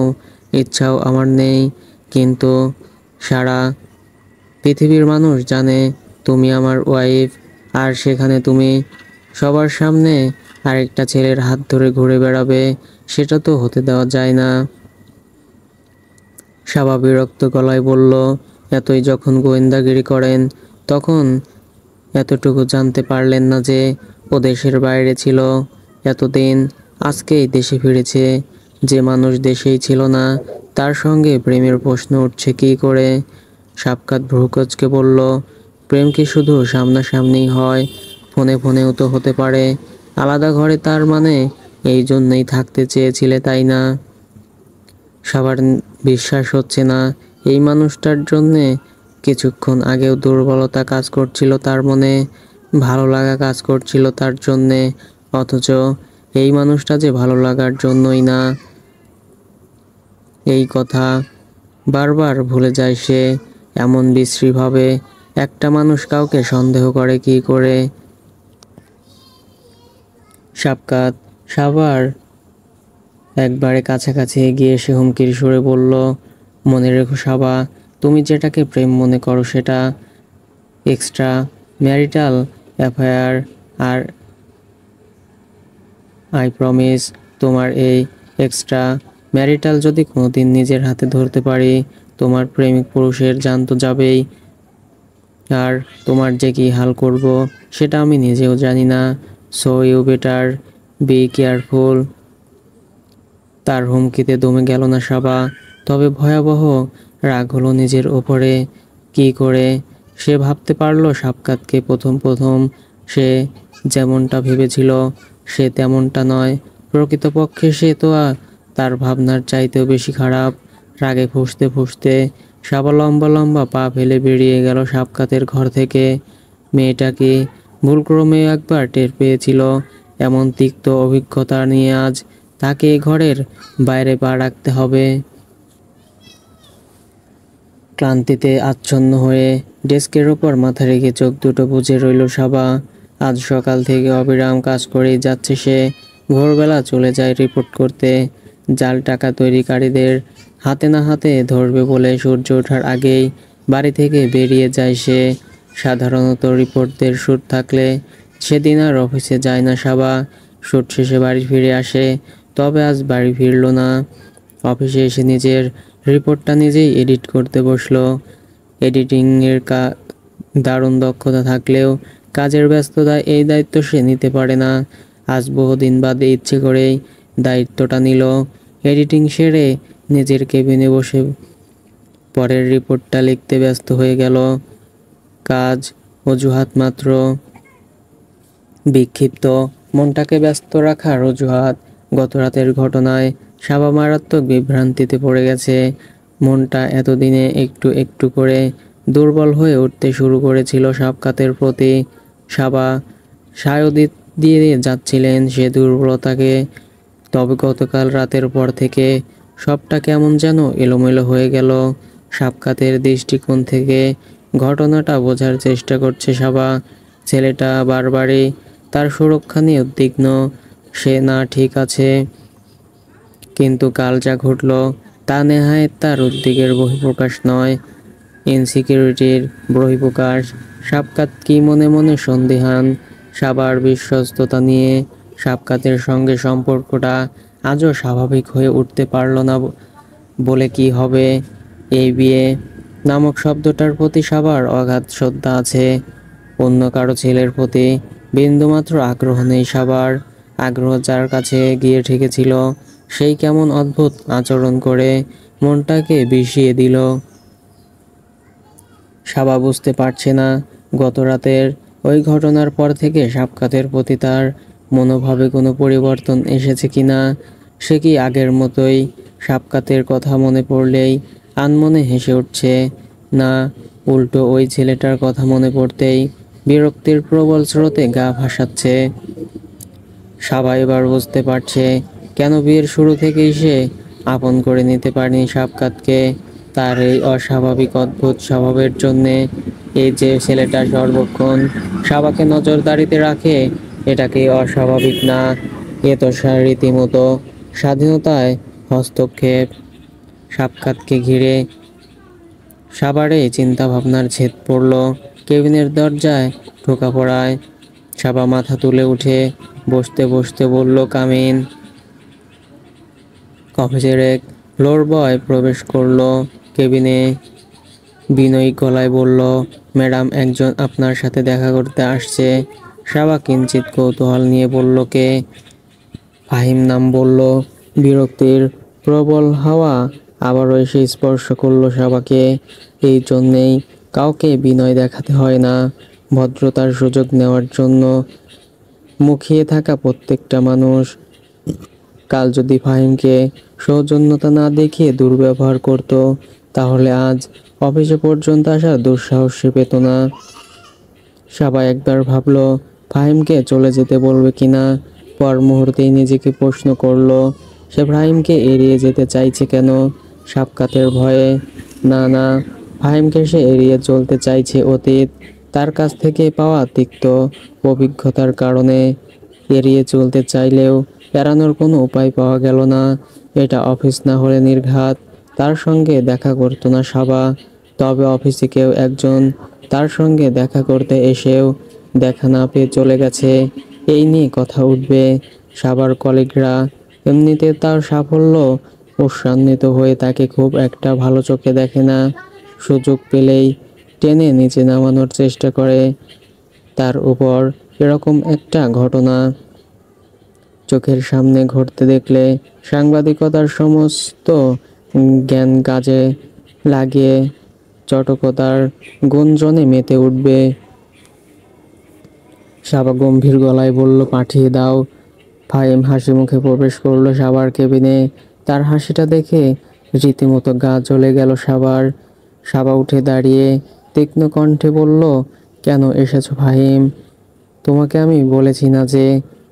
ইচ্ছাও আমার নেই। কিন্তু সারা পৃথিবীর মানুষ জানে তুমি আমার ওয়াইফ। আর সেখানে তুমি সবার সামনে আরেকটা ছেলের হাত ধরে ঘুরে বেড়াবে, সেটা তো হতে দেওয়া যায় না। সাবা বিরক্ত গলায় বলল, এতই যখন গোয়েন্দাগিরি করেন তখন এতটুকু জানতে পারলেন না যে ও দেশের বাইরে ছিল এতদিন, আজকেই দেশে ফিরেছে। যে মানুষ দেশেই ছিল না তার সঙ্গে প্রেমের প্রশ্ন উঠছে কী করে? সাবকাত ভ্রুকুঁচকে বলল, প্রেম কি শুধু সামনাসামনি হয়? ফোনে ফোনেও তো হতে পারে। আলাদা ঘরে, তার মানে এই জন্যই থাকতে চেয়েছিলে, তাই না? সবার বিশ্বাস হচ্ছে না। এই মানুষটার জন্যে কিছুক্ষণ আগেও দুর্বলতা কাজ করছিল তার মনে, ভালো লাগা কাজ করছিল তার জন্যে, অথচ এই মানুষটা যে ভালো লাগার জন্যই না, এই কথা বারবার ভুলে যায় সে। এমন বিশ্রীভাবে একটা মানুষ কাউকে সন্দেহ করে কী করে? সাবকাত সাবার একবারে কাছাকাছি এগিয়ে এসে হুমকির সুরে বলল, মনে রেখো সাবা, তুমি যেটাকে প্রেম মনে করো সেটা এক্সট্রা ম্যারিটাল অ্যাফেয়ার। আর আই প্রমিস, তোমার এই এক্সট্রা ম্যারিটাল যদি কোনোদিন নিজের হাতে ধরতে পারি, তোমার প্রেমিক পুরুষের জান তো যাবেই। আর তোমার যে কী হাল করব সেটা আমি নিজেও জানি না। So you better be careful. তার হুমকিতে দমে গেল না সাবা, তবে ভয়াবহ রাগ হলো নিজের ওপরে। কি করে সে ভাবতে পারল সাবকাতকে প্রথম প্রথম সে যেমনটা ভেবেছিল সে তেমনটা নয়। প্রকৃতপক্ষে সে তো তার ভাবনার চাইতেও বেশি খারাপ। রাগে ফুঁসতে ফুঁসতে সাবা লম্বা লম্বা পা ফেলে বেরিয়ে গেল সাবকাতের ঘর থেকে। মেয়েটাকে ভুলক্রমে একবার টের পেয়েছিল, এমন তিক্ত অভিজ্ঞতা নিয়ে আজ তাকে ঘরের বাইরে পা রাখতে হবে। ক্লান্তিতে আচ্ছন্ন হয়ে ডেস্কের ওপর মাথা রেখে চোখ দুটো বুজে রইল সাবা। আজ সকাল থেকে অবিরাম কাজ করেই যাচ্ছে সে। ভোরবেলা চলে যায় রিপোর্ট করতে। জাল টাকা তৈরিকারীদের হাতে না হাতে ধরবে বলে সূর্য ওঠার আগেই বাড়ি থেকে বেরিয়ে যায় সে। সাধারণত রিপোর্টদের শ্যুট থাকলে সেদিন আর অফিসে যায় না সাবা, শ্যুট শেষে বাড়ি ফিরে আসে। তবে আজ বাড়ি ফিরল না, অফিসে এসে নিজের রিপোর্টটা নিজেই এডিট করতে বসলো। এডিটিংয়ের দারুণ দক্ষতা থাকলেও কাজের ব্যস্ততায় এই দায়িত্ব সে নিতে পারে না। আজ বহুদিন বাদে ইচ্ছে করেই দায়িত্বটা নিল। এডিটিং সেরে নিজের কেবিনে বসে পরের রিপোর্টটা লিখতে ব্যস্ত হয়ে গেল। কাজ অজুহাত মাত্র, বিক্ষিপ্ত মনটাকে ব্যস্ত রাখার অজুহাত। গত রাতের ঘটনায় সাবা মারাত্মক বিভ্রান্তিতে পড়ে গেছে। মনটা এতদিনে একটু একটু করে দুর্বল হয়ে উঠতে শুরু করেছিল সাবকাতের প্রতি। সাবা সায়দি দিয়ে যাচ্ছিলেন সে দুর্বলতাকে। তবে গতকাল রাতের পর থেকে সবটা কেমন যেন এলোমেলো হয়ে গেল। সাবকাতের দৃষ্টিকোণ থেকে ঘটনাটা বোঝার চেষ্টা করছে সাবা। ছেলেটা বারবারই তার সুরক্ষা নিয়ে উদ্বিগ্ন। সে না ঠিক আছে, কিন্তু কাল যা ঘটল তা নেহায়েত তার উদ্বেগের বহিঃপ্রকাশ নয়, ইনসিকিউরিটির বহিঃপ্রকাশ। সাবকাত কি মনে মনে সন্দিহান সাবার বিশ্বস্ততা নিয়ে। সাবকাতের সঙ্গে সম্পর্কটা আজও স্বাভাবিক হয়ে উঠতে পারল না বলে কি হবে? এই বিয়ে নামক শব্দটার প্রতি সাবার অগাধ শ্রদ্ধা আছে, অন্য কারো ছেলের প্রতি বিন্দুমাত্র আগ্রহ নেই সাবার। আগ্রহ যার কাছে গিয়ে ঠেকেছিল সেই কেমন অদ্ভুত আচরণ করে মনটাকে বিষিয়ে দিল। সাবা বুঝতে পারছে না গত রাতের ওই ঘটনার পর থেকে সাবকাতের প্রতি তার মনোভাবে কোনো পরিবর্তন এসেছে কিনা। সে কি আগের মতোই সাবকাতের কথা মনে পড়লেই আনমনে হেসে উঠছে, না উল্টো ওই ছেলেটার কথা মনে পড়তেই বিরক্তির প্রবল স্রোতে গা ভাসাচ্ছে। সাবা এবার বুঝতে পারছে কেন বিয়ের শুরু থেকেই সে আপন করে নিতে পারেনি সাবকাতকে। তার এই অস্বাভাবিক অদ্ভুত স্বভাবের জন্যে। এই যে ছেলেটা সর্বক্ষণ সাবাকে নজরদারিতে রাখে, এটা কি অস্বাভাবিক না? এ তো রীতিমতো স্বাধীনতায় হস্তক্ষেপ। সাবকাতকে ঘিরে সাবারে চিন্তা ভাবনার ছেদ পড়ল। কেবিনের দরজায় ঢোকা পড়ায় সাবা মাথা তুলে উঠে বসতে বসতে বলল, কামিন। অফিসের এক ফ্লোর বয় প্রবেশ করলো কেবিনে। বিনয়ী গলায় বলল, ম্যাডাম, একজন আপনার সাথে দেখা করতে আসছে। সাবা কিঞ্চিত কৌতূহল নিয়ে বলল, কে? ফাহিম নাম বলল। বিরক্তির প্রবল হাওয়া আবারও এসে স্পর্শ করলো সাবাকে। এই জন্যেই কাউকে বিনয় দেখাতে হয় না, ভদ্রতার সুযোগ নেওয়ার জন্য মুখিয়ে থাকা প্রত্যেকটা মানুষ। কাল যদি ফাহিমকে সৌজন্যতা না দেখিয়ে দুর্ব্যবহার করত, তাহলে আজ অফিসে পর্যন্ত আসার দুঃসাহস সে পেত না। সাবা একবার ভাবলো ফাহিমকে চলে যেতে বলবে কিনা, পর মুহূর্তেই নিজেকে প্রশ্ন করলো, সে ফাহিমকে এড়িয়ে যেতে চাইছে কেন? সাক্ষাতের ভয়ে? না না, ফাহিমকে সে এড়িয়ে চলতে চাইছে অতীত, তার কাছ থেকে পাওয়া তিক্ত অভিজ্ঞতার কারণে। এড়িয়ে চলতে চাইলেও এড়ানোর কোনো উপায় পাওয়া গেল না। এটা অফিস না হলে নির্ঘাত তার সঙ্গে দেখা করতো না সাবা। তবে অফিসে কেউ একজন তার সঙ্গে দেখা করতে এসেও দেখা না পেয়ে চলে গেছে, এই নিয়ে কথা উঠবে। সাবার কলিগরা এমনিতে তার সাফল্য উৎসান্বিত হয়ে তাকে খুব একটা ভালো চোখে দেখে না, সুযোগ পেলেই টেনে নিচে নামানোর চেষ্টা করে। তার উপর এরকম একটা ঘটনা চোখের সামনে ঘটতে দেখলে সাংবাদিকতার সমস্ত জ্ঞান কাজে লাগিয়ে চটকতার গুঞ্জনে মেতে উঠবে। সাবা গম্ভীর গলায় বলল, পাঠিয়ে দাও। ফাহিম হাসি মুখে প্রবেশ করলো সাবার কেবিনে। তার হাসিটা দেখে রীতিমতো গা জ্বলে গেল সাবার। সাবা উঠে দাঁড়িয়ে তীক্ষ্ণ কণ্ঠে বলল, কেন এসেছো ফাহিম? তোমাকে আমি বলেছি না যে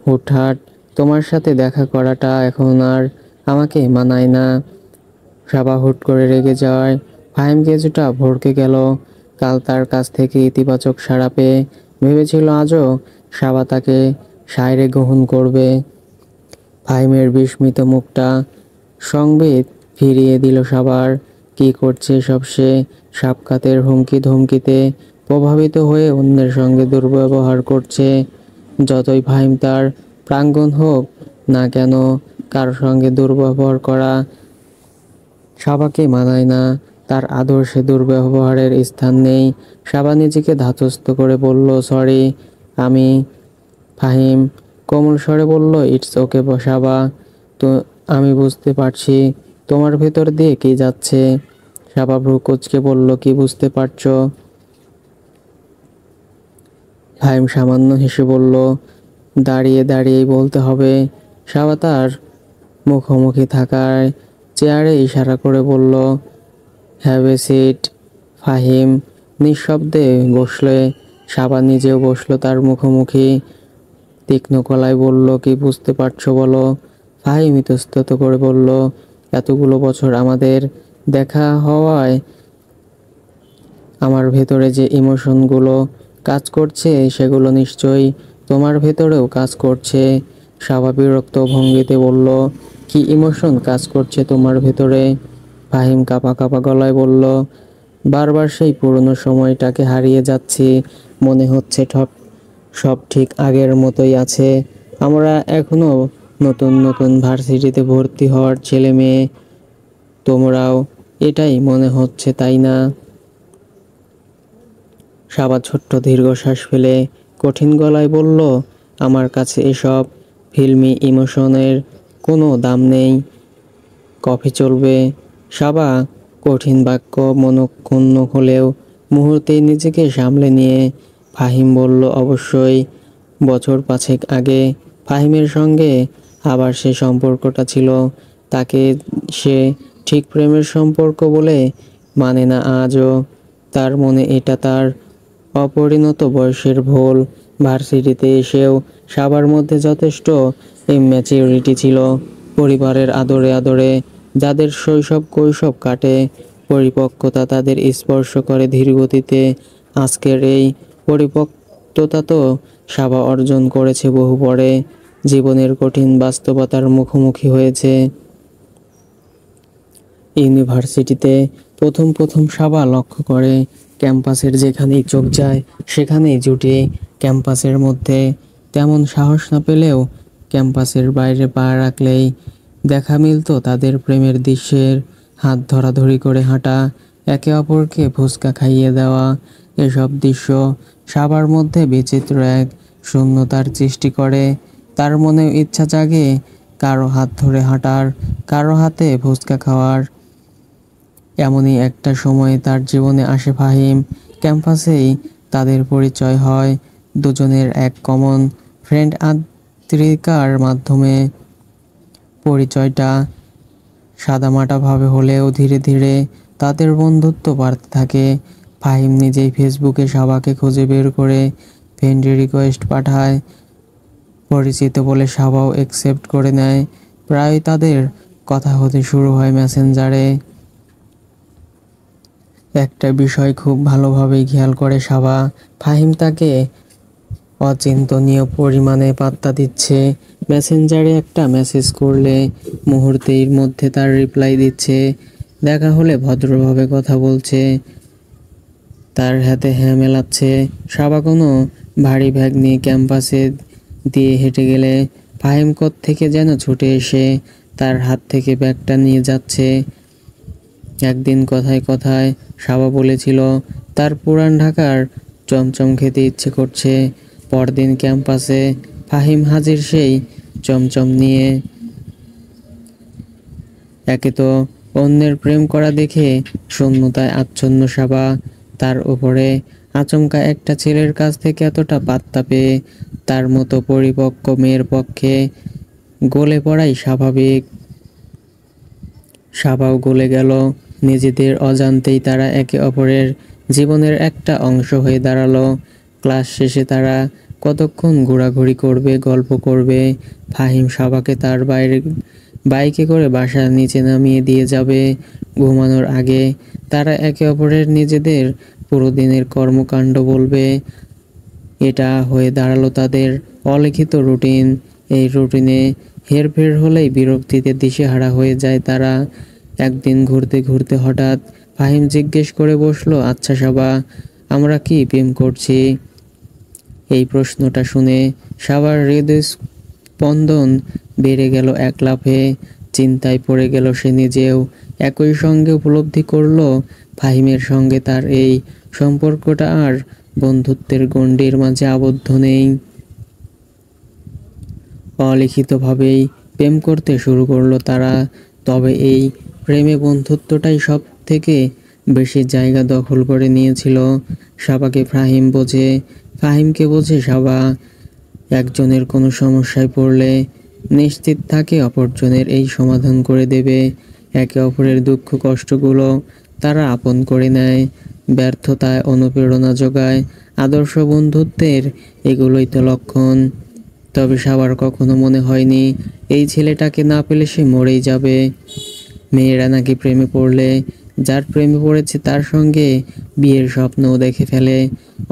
হুটহাট তোমার সাথে দেখা করাটা এখন আর আমাকে মানায় না? সাবা হুট করে রেগে যাওয়ায় ফাহিম কিছুটা ভড়কে গেল। কাল তার কাছ থেকে ইতিবাচক সাড়া পেয়ে ভেবেছিল আজও সাবা তাকে সায়রে গ্রহণ করবে। ফাহিমের বিস্মিত মুখটা সংবিত ফিরিয়ে দিল সাবার। কি করছে সব সে? সাক্ষাতের হুমকি ধমকিতে প্রভাবিত হয়ে অন্যের সঙ্গে দুর্ব্যবহার করছে। যতই ফাহিম তার প্রাঙ্গণ হোক না কেন, কারো সঙ্গে দুর্ব্যবহার করা সাবাকে মানায় না। তার আদর্শে দুর্ব্যবহারের স্থান নেই। সাবা নিজেকে ধাতস্থ করে বলল, সরি। আমি ফাহিম কোমল স্বরে বলল, ইটস ওকে সাবা, তো আমি বুঝতে পারছি তোমার ভেতর দিয়ে কি যাচ্ছে। সাবা ভ্রু কুঁচকে বলল, কি বুঝতে পারছো? ফাহিম সামান্য হেসে বলল, দাঁড়িয়ে দাঁড়িয়েই বলতে হবে। সাবা তার মুখোমুখি থাকায় চেয়ারে ইশারা করে বলল, হ্যাভ এ সিট। ফাহিম নিঃশব্দে বসলে সাবা নিজেও বসলো তার মুখোমুখি। তীক্ষ্ণ গলায় বলল, কি বুঝতে পারছো বলো? ফাহিম ইতস্তত করে বলল, এতগুলো বছর আমাদের দেখা হওয়ায় আমার ভেতরে যে ইমোশনগুলো কাজ করছে সেগুলো নিশ্চয়ই তোমার ভেতরেও কাজ করছে। সাবা বিরক্ত ভঙ্গিতে বলল, কি ইমোশন কাজ করছে তোমার ভেতরে? ফাহিম কাঁপা কাঁপা গলায় বলল, বারবার সেই পুরনো সময়টাকে হারিয়ে যাচ্ছি। মনে হচ্ছে সব ঠিক আগের মতোই আছে। আমরা এখনো নতুন নতুন ভার্সিটিতে ভর্তি হওয়ার ছেলে মেয়ে। তোমরাও এটাই মনে হচ্ছে, তাই না? সাবা ছোট্ট দীর্ঘশ্বাস ফেলে কঠিন গলায় বলল, আমার কাছে এসব ফিল্মি ইমোশনের কোনো দাম নেই। কফি চলবে? সাবা কঠিন বাক্য মনক্ষুণ্ণ হলেও মুহূর্তেই নিজেকে সামলে নিয়ে ফাহিম বলল, অবশ্যই। বছর 5 আগে ফাহিমের সঙ্গে আবার সে সম্পর্কটা ছিল, তাকে সে ঠিক প্রেমের সম্পর্ক বলে মানে না আজও। তার মনে এটা তার অপরিণত বয়সের ভুল। ভার্সিটিতে এসেও সবার মধ্যে যথেষ্ট ইম্যাচিউরিটি ছিল। পরিবারের আদরে আদরে যাদের শৈশব কৈশোর কাটে, পরিপক্কতা তাদের স্পর্শ করে ধীরগতিতে। আজকের এই পরিপক্কতা তো সাবা অর্জন করেছে বহু পরে, জীবনের কঠিন বাস্তবতার মুখোমুখি হয়েছে। ইউনিভার্সিটিতে প্রথম প্রথম সাবা লক্ষ্য করে ক্যাম্পাসের যেখানেই চোখ যায় সেখানেই জুটে। ক্যাম্পাসের মধ্যে তেমন সাহস না পেলেও ক্যাম্পাসের বাইরে পা রাখলেই দেখা মিলতো তাদের প্রেমের দৃশ্যের। হাত ধরাধরি করে হাঁটা, একে অপরকে ফুচকা খাইয়ে দেওয়া, এসব দৃশ্য সবার মধ্যে বিচিত্র এক শূন্যতার সৃষ্টি করে। তার মনেও ইচ্ছা জাগে কারো হাত ধরে হাঁটার, কারো হাতে ফুচকা খাওয়ার। এমনই একটা সময় তার জীবনে আসে ফাহিম। ক্যাম্পাসেই তাদের পরিচয় হয়, দুজনের এক কমন ফ্রেন্ড আদ্রিকার মাধ্যমে। পরিচয়টা সাদামাটাভাবে হলেও ধীরে ধীরে তাদের বন্ধুত্ব বাড়তে থাকে। ফাহিম নিজেই ফেসবুকে সাবাকে খুঁজে বের করে ফ্রেন্ড রিকোয়েস্ট পাঠায়। পরিচিত বলে সাবাও অ্যাকসেপ্ট করে নেয়। প্রায় তাদের কথা হতে শুরু হয় মেসেঞ্জারে। একটা বিষয় খুব ভালোভাবেই খেয়াল করে সাবা, ফাহিম তাকে অচিন্তনীয় পরিমাণে পাত্তা দিচ্ছে। মেসেঞ্জারে একটা মেসেজ করলে মুহূর্তের মধ্যে তার রিপ্লাই দিচ্ছে। দেখা হলে ভদ্রভাবে কথা বলছে, তার হাতে হ্যাঁ মেলাচ্ছে। সাবা কোনো ভারী ব্যাগ নিয়ে ক্যাম্পাসে দিয়ে হেঁটে গেলে ফাহিম থেকে যেন ছুটে এসে তার হাত থেকে ব্যাগটা নিয়ে যাচ্ছে। একদিন কথায় কথায় সাবা বলেছিল তার পুরান ঢাকার চমচম খেতে ইচ্ছে করছে। পরদিন ক্যাম্পাসে ফাহিম হাজির সেই চমচম নিয়ে। একে তো অন্যের প্রেম করা দেখে শূন্যতায় আচ্ছন্ন সাবা, তার উপরে আচমকা একটা ছেলের কাছ থেকে এতটা পাত্তা পেয়ে তার মতো পরিপক্ক মেয়ের পক্ষে গলে পড়াই স্বাভাবিক। সাবাও গলে গেল। নিজেদের অজান্তেই তারা একে অপরের জীবনের একটা অংশ হয়ে দাঁড়ালো। ক্লাস শেষে তারা কতক্ষণ ঘোরাঘুরি করবে, গল্প করবে। ফাহিম সাবাকে তার বাইকে করে বাসার নিচে নামিয়ে দিয়ে যাবে। ঘুমানোর আগে তারা একে অপরের নিজেদের পুরো দিনের কর্মকাণ্ড বলবে। এটা হয়ে দাঁড়ালো তাদের অলিখিত রুটিন। এই রুটিনে হেরফের হলেই বিরক্তিতে দিশেহারা হয়ে যায় তারা। একদিন ঘুরতে ঘুরতে হঠাৎ ফাহিম জিজ্ঞেস করে বসলো, আচ্ছা সাবা, আমরা কি প্রেম করছি? এই প্রশ্নটা শুনে সাবার হৃদয় স্পন্দন বেড়ে গেল এক লাফে। চিন্তায় পড়ে গেল সে নিজেও। একই সঙ্গে উপলব্ধি করলো ফাহিমের সঙ্গে তার এই সম্পর্কটা আর বন্ধুত্বের গণ্ডির মাঝে আবদ্ধ নেই। অলিখিতভাবেই প্রেম করতে শুরু করলো তারা। তবে এই প্রেমে বন্ধুত্বটাই সব থেকে বেশি জায়গা দখল করে নিয়েছিল। সাবাকে ফাহিম বোঝে, ফাহিমকে বোঝে সাবা। একজনের কোনো সমস্যায় পড়লে নিশ্চিত থাকে অপরজনের এই সমাধান করে দেবে। একে অপরের দুঃখ কষ্টগুলো তারা আপন করে নেয়, ব্যর্থতায় অনুপ্রেরণা যোগায়। আদর্শ বন্ধুত্বের এগুলোই তো লক্ষণ। তবে সাবার কখনো মনে হয়নি এই ছেলেটাকে না পেলে সে মরেই যাবে। মেয়েরা নাকি প্রেমে পড়লে যার প্রেমে পড়েছে তার সঙ্গে বিয়ের স্বপ্নও দেখে ফেলে,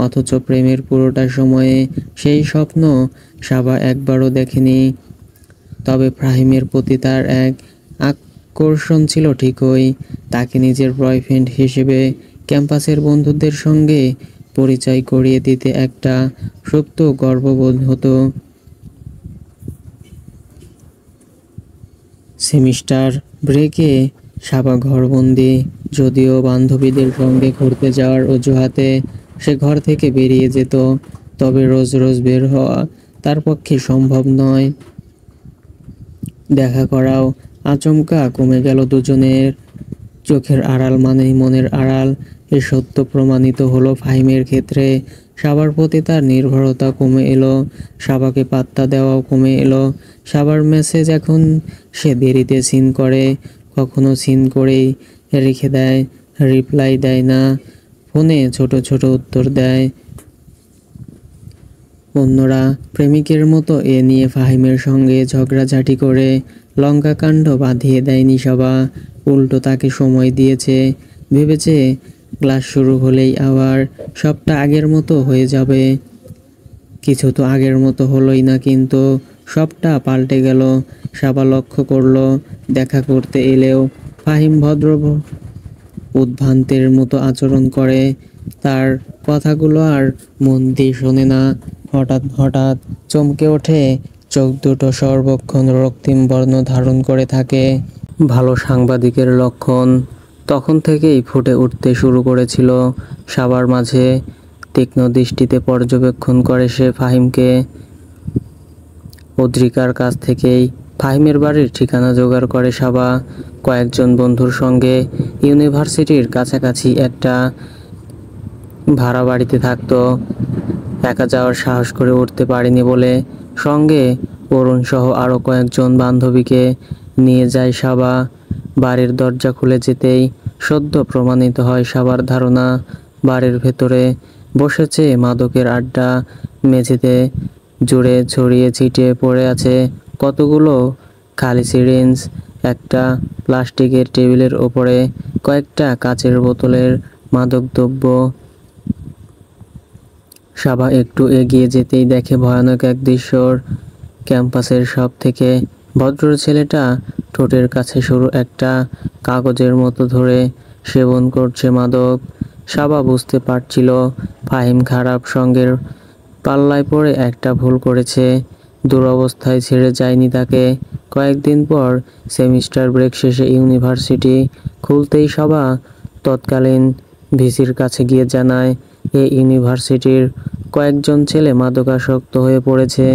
অথচ প্রেমের পুরোটা সময়ে সেই স্বপ্ন সাবা একবারও দেখেনি। তবে ফাহিমের প্রতি তার এক আকর্ষণ ছিল ঠিকই। তাকে নিজের বয়ফ্রেন্ড হিসেবে ক্যাম্পাসের বন্ধুদের সঙ্গে পরিচয় করিয়ে দিতে একটা সুপ্ত গর্ববোধ হতো। সেমিস্টার ব্রেকে সাবা ঘরবন্দি। যদিও বান্ধবীদের সঙ্গে ঘুরতে যাওয়ার অজুহাতে সে ঘর থেকে বেরিয়ে যেত, তবে রোজ রোজ বের হওয়া তার পক্ষে সম্ভব নয়। দেখা করাও আচমকা কমে গেল দুজনের। চোখের আড়াল মানেই মনের আড়াল, এ সত্য প্রমাণিত হলো ফাহিমের ক্ষেত্রে। সাবার প্রতি তার নির্ভরতা কমে এলো, সাবাকে পাত্তা দেওয়াও কমে এলো। সাবার মেসেজ এখন সে দেরিতে সিন করে, কখনো সিন করেই রেখে দেয়, রিপ্লাই দেয় না। ফোনে ছোট ছোট উত্তর দেয়। অন্যরা প্রেমিকের মতো এ নিয়ে ফাহিমের সঙ্গে ঝগড়াঝাটি করে লঙ্কাকাণ্ড বাঁধিয়ে দেয়নি সাবা, উল্টো তাকে সময় দিয়েছে। ভেবেছে ক্লাস শুরু হলেই আবার সবটা আগের মতো হয়ে যাবে। কিছু তো আগের মতো হলোই না, কিন্তু সবটা পাল্টে গেল। সাবা লক্ষ্য করলো দেখা করতে এলেও ফাহিম ভদ্র উদ্ভ্রান্তের মতো আচরণ করে। তার কথাগুলো আর মন দিয়ে শোনে না। হঠাৎ হঠাৎ চমকে ওঠে, চোখ দুটো সর্বক্ষণ রক্তিম বর্ণ ধারণ করে থাকে। ভালো সাংবাদিকের লক্ষণ তখন থেকেই ফুটে উঠতে শুরু করেছিল সবার মাঝে। তীক্ষ্ণ দৃষ্টিতে পর্যবেক্ষণ করে সে ফাহিমকে। অদ্রিকার কাছ থেকেই ফাহিমের বাড়ির ঠিকানা জোগাড় করে সাবা। কয়েকজন বন্ধুর সঙ্গে ইউনিভার্সিটির কাছাকাছি একটা ভাড়া বাড়িতে থাকতো। একা যাওয়ার সাহস করে উঠতে পারেনি বলে সঙ্গে অরুণ সহ আরও কয়েকজন বান্ধবীকে নিয়ে যায় সাবা। বাড়ির দরজা খুলে যেতেই সদ্য প্রমাণিত হয় সাবার ধারণা, বাড়ির ভেতরে বসেছে মাদকের আড্ডা। মেঝেতে জুড়ে ছড়িয়ে ছিটিয়ে পড়ে আছে কতগুলো খালি সিরিঞ্জ। একটা প্লাস্টিকের টেবিলের ওপরে কয়েকটা কাচের বোতলের মাদকদ্রব্য। সাবা একটু এগিয়ে যেতেই দেখে ভয়ানক এক দৃশ্যর। ক্যাম্পাসের সব থেকে ভদ্র ছেলেটা ঠোঁটের কাছে সরু একটা কাগজের মতো ধরে সেবন করছে মাদক। সাবা বুঝতে পারছিল ফাহিম খারাপ সঙ্গের পাল্লায় পড়ে একটা ভুল করেছে। দুরবস্থায় ছেড়ে যায়নি তাকে। কয়েকদিন পর সেমিস্টার ব্রেক শেষে ইউনিভার্সিটি খুলতেই সাবা তৎকালীন ভিসির কাছে গিয়ে জানায় এই ইউনিভার্সিটির কয়েকজন ছেলে মাদকাসক্ত হয়ে পড়েছে।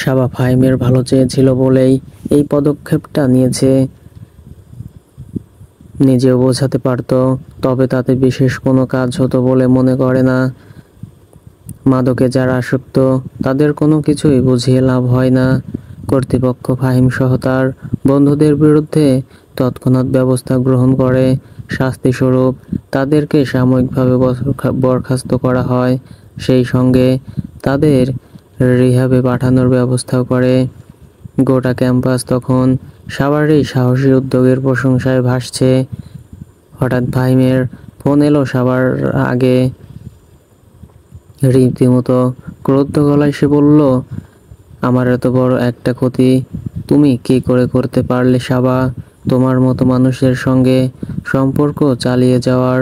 সাবা ফাহিমের ভালো চেয়েছিল বলেই এই পদক্ষেপটা নিয়েছে। নিজেও বোঝাতে পারত, তবে তাতে বিশেষ কোনো কাজ হতো বলে মনে করে না। মাদকে যারা আসক্ত তাদের কোনো কিছুই বুঝিয়ে লাভ হয় না। কর্তৃপক্ষ ফাহিম সহ তার বন্ধুদের বিরুদ্ধে তৎক্ষণাৎ ব্যবস্থা গ্রহণ করে। শাস্তিস্বরূপ তাদেরকে সাময়িকভাবে বরখাস্ত করা হয়, সেই সঙ্গে তাদের রিহ্যাবে পাঠানোর ব্যবস্থাও করে। গোটা ক্যাম্পাস তখন সাবার এই সাহসী উদ্যোগের প্রশংসায় ভাসছে। হঠাৎ ফাহিমের ফোন এলো সাবার আগে। রীতিমতো ক্রুদ্ধ গলায় সে বলল, আমার এত বড় একটা ক্ষতি তুমি কি করে করতে পারলে সাবা? তোমার মতো মানুষের সঙ্গে সম্পর্ক চালিয়ে যাওয়ার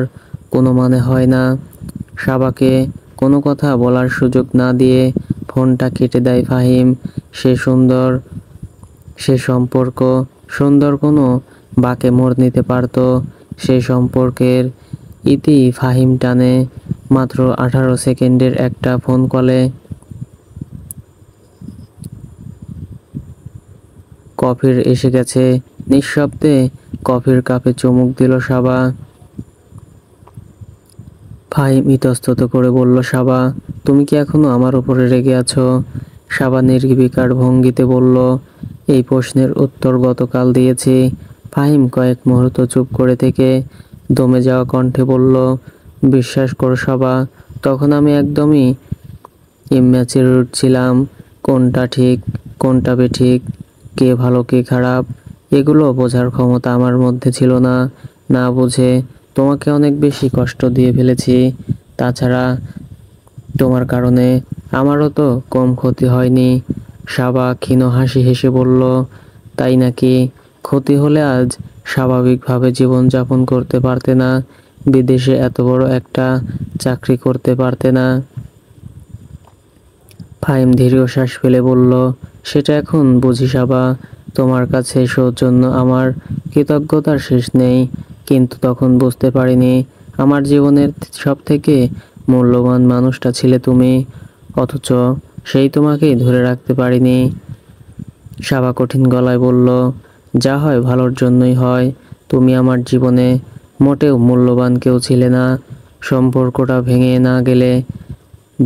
কোনো মানে হয় না। সাবাকে কোনো কথা বলার সুযোগ না দিয়ে ফোনটা কেটে দেয় ফাহিম। সে সম্পর্ক সুন্দর কোনো বাঁকে মোড় নিতে পারত। সে সম্পর্কের ইতি ফাহিম টানে মাত্র 18 সেকেন্ডের একটা ফোন কলে। কফির এসে গেছে। নিঃশব্দে কফির কাপে চুমুক দিল সাবা। ফাহিম ইতস্তত করে বলল, সাবা তুমি কি এখনো আমার উপরে রেগে আছো? সাবা নির্বিকার ভঙ্গিতে বলল, এই প্রশ্নের উত্তর গতকাল দিয়েছি। ফাহিম কয়েক মুহূর্ত চুপ করে থেকে দমে যাওয়া কণ্ঠে বলল, বিশ্বাস করো সাবা, তখন আমি একদমই ইম্যাচিউর ছিলাম। কোনটা ঠিক কোনটা বেঠিক, কে ভালো কে খারাপ, এগুলো বোঝার ক্ষমতা আমার মধ্যে ছিল না। না বুঝে তোমাকে অনেক বেশি কষ্ট দিয়ে ফেলেছি। তাছাড়া তোমার কারণে আমারও তো কম ক্ষতি হয়নি। সাবা ক্ষীণ হাসি হেসে বলল, তাই নাকি? ক্ষতি হলে আজ স্বাভাবিকভাবে জীবনযাপন করতে পারতে না, বিদেশে এত বড় একটা চাকরি করতে পারতে না। ফাহিম দীর্ঘশ্বাস ফেলে বলল, সেটা এখন বুঝি সাবা। তোমার কাছে সৌজন্য আমার কৃতজ্ঞতার শেষ নেই, কিন্তু তখন বুঝতে পারিনি আমার জীবনের সব থেকে মূল্যবান মানুষটা ছিলে তুমি, অথচ সেই তোমাকেই ধরে রাখতে পারিনি। সাবা কঠিন গলায় বলল, যা হয় ভালোর জন্যই হয়। তুমি আমার জীবনে মোটেও মূল্যবান কেউ ছিলে না। সম্পর্কটা ভেঙে না গেলে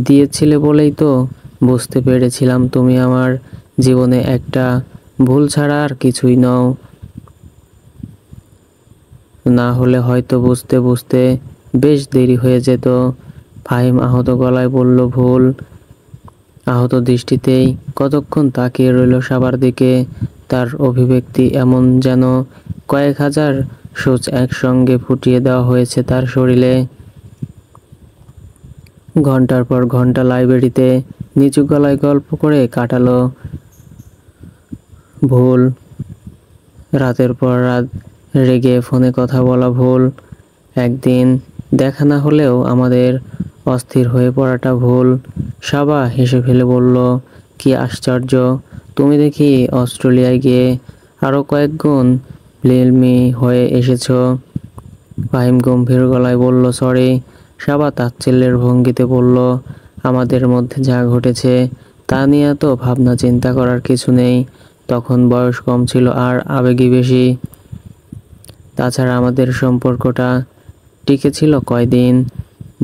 দিয়েছিলে বলেই তো বুঝতে পেরেছিলাম তুমি আমার জীবনে একটা ভুল ছাড়া আর কিছুই নও। না হলে হয়তো বুঝতে বুঝতে বেশ দেরি হয়ে যেত। ফাহিম আহত গলায় বলল, ভুল? আহত দৃষ্টিতেই কতক্ষণ তাকিয়ে রইল সাবার দিকে। তার অভিব্যক্তি এমন যেন কয়েক হাজার সূচ একসঙ্গে ফুটিয়ে দেওয়া হয়েছে তার শরীরে। ঘন্টার পর ঘন্টা লাইব্রেরিতে নিচু গলায় গল্প করে কাটালো। ভুল, রাতের পর রাত রেগে ফোনে কথা বলা ভুল, একদিন দেখা না হলেও আমাদের অস্থির হয়ে পড়াটা ভুল। সাবা হেসে ফেলে বলল, কি আশ্চর্য, তুমি দেখি অস্ট্রেলিয়ায় গিয়ে আরো কয়েক গুণ ফিল্মি হয়ে এসেছো। ফাহিম গম্ভীর গলায় বলল, সরি। সাবা তাচ্ছিল্যের ভঙ্গিতে বলল, আমাদের মধ্যে যা ঘটেছে তা নিয়ে তো ভাবনা চিন্তা করার কিছু নেই। তখন বয়স কম ছিল আর আবেগী বেশি। তাছাড়া আমাদের সম্পর্কটা টিকে ছিল কয়দিন,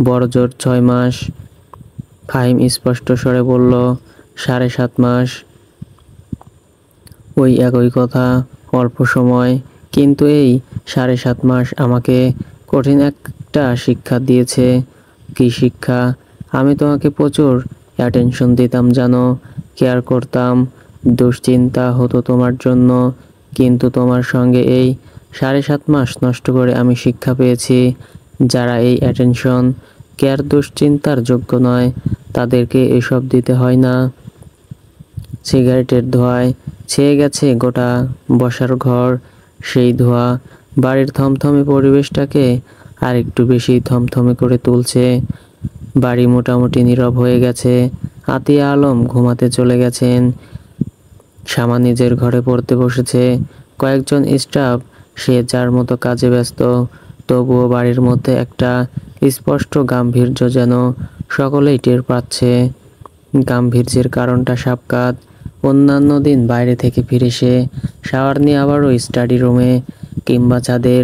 বড়জোর 6 মাস। ফাহিম স্পষ্ট স্বরে বলল, 7.5 মাস। ওই একই কথা, অল্প সময়, কিন্তু এই 7.5 মাস আমাকে কঠিন একটা শিক্ষা দিয়েছে। কি শিক্ষা? আমি তোমাকে প্রচুর অ্যাটেনশন দিতাম জানো, কেয়ার করতাম, দুশ্চিন্তা হতো তোমার জন্য, কিন্তু তোমার সঙ্গে এই 7.5 মাস নষ্ট করে আমি শিক্ষা পেয়েছি, যারা এই অ্যাটেনশন, কেয়ার, দুশ্চিন্তার যোগ্য নয় তাদেরকে এসব দিতে হয় না। সিগারেটের ধোঁয়ায় ছেয়ে গেছে গোটা বসার ঘর। সেই ধোঁয়া বাড়ির থমথমে পরিবেশটাকে আরেকটু বেশি থমথমে করে তুলছে। বাড়ি মোটামুটি নীরব হয়ে গেছে। আতিয়া আলম ঘুমাতে চলে গেছেন। শামা নিজের ঘরে পড়তে বসেছে। কয়েকজন স্টাফ সে যার মতো কাজে ব্যস্ত, তবুও বাড়ির মধ্যে একটা স্পষ্ট গাম্ভীর্য যেন সকলেই টের পাচ্ছে। গাম্ভীর্যের কারণটা সাবকাত। অন্যান্য দিন বাইরে থেকে ফিরে সে শাওয়ার নিয়ে আবারও স্টাডি রুমে কিংবা ছাদের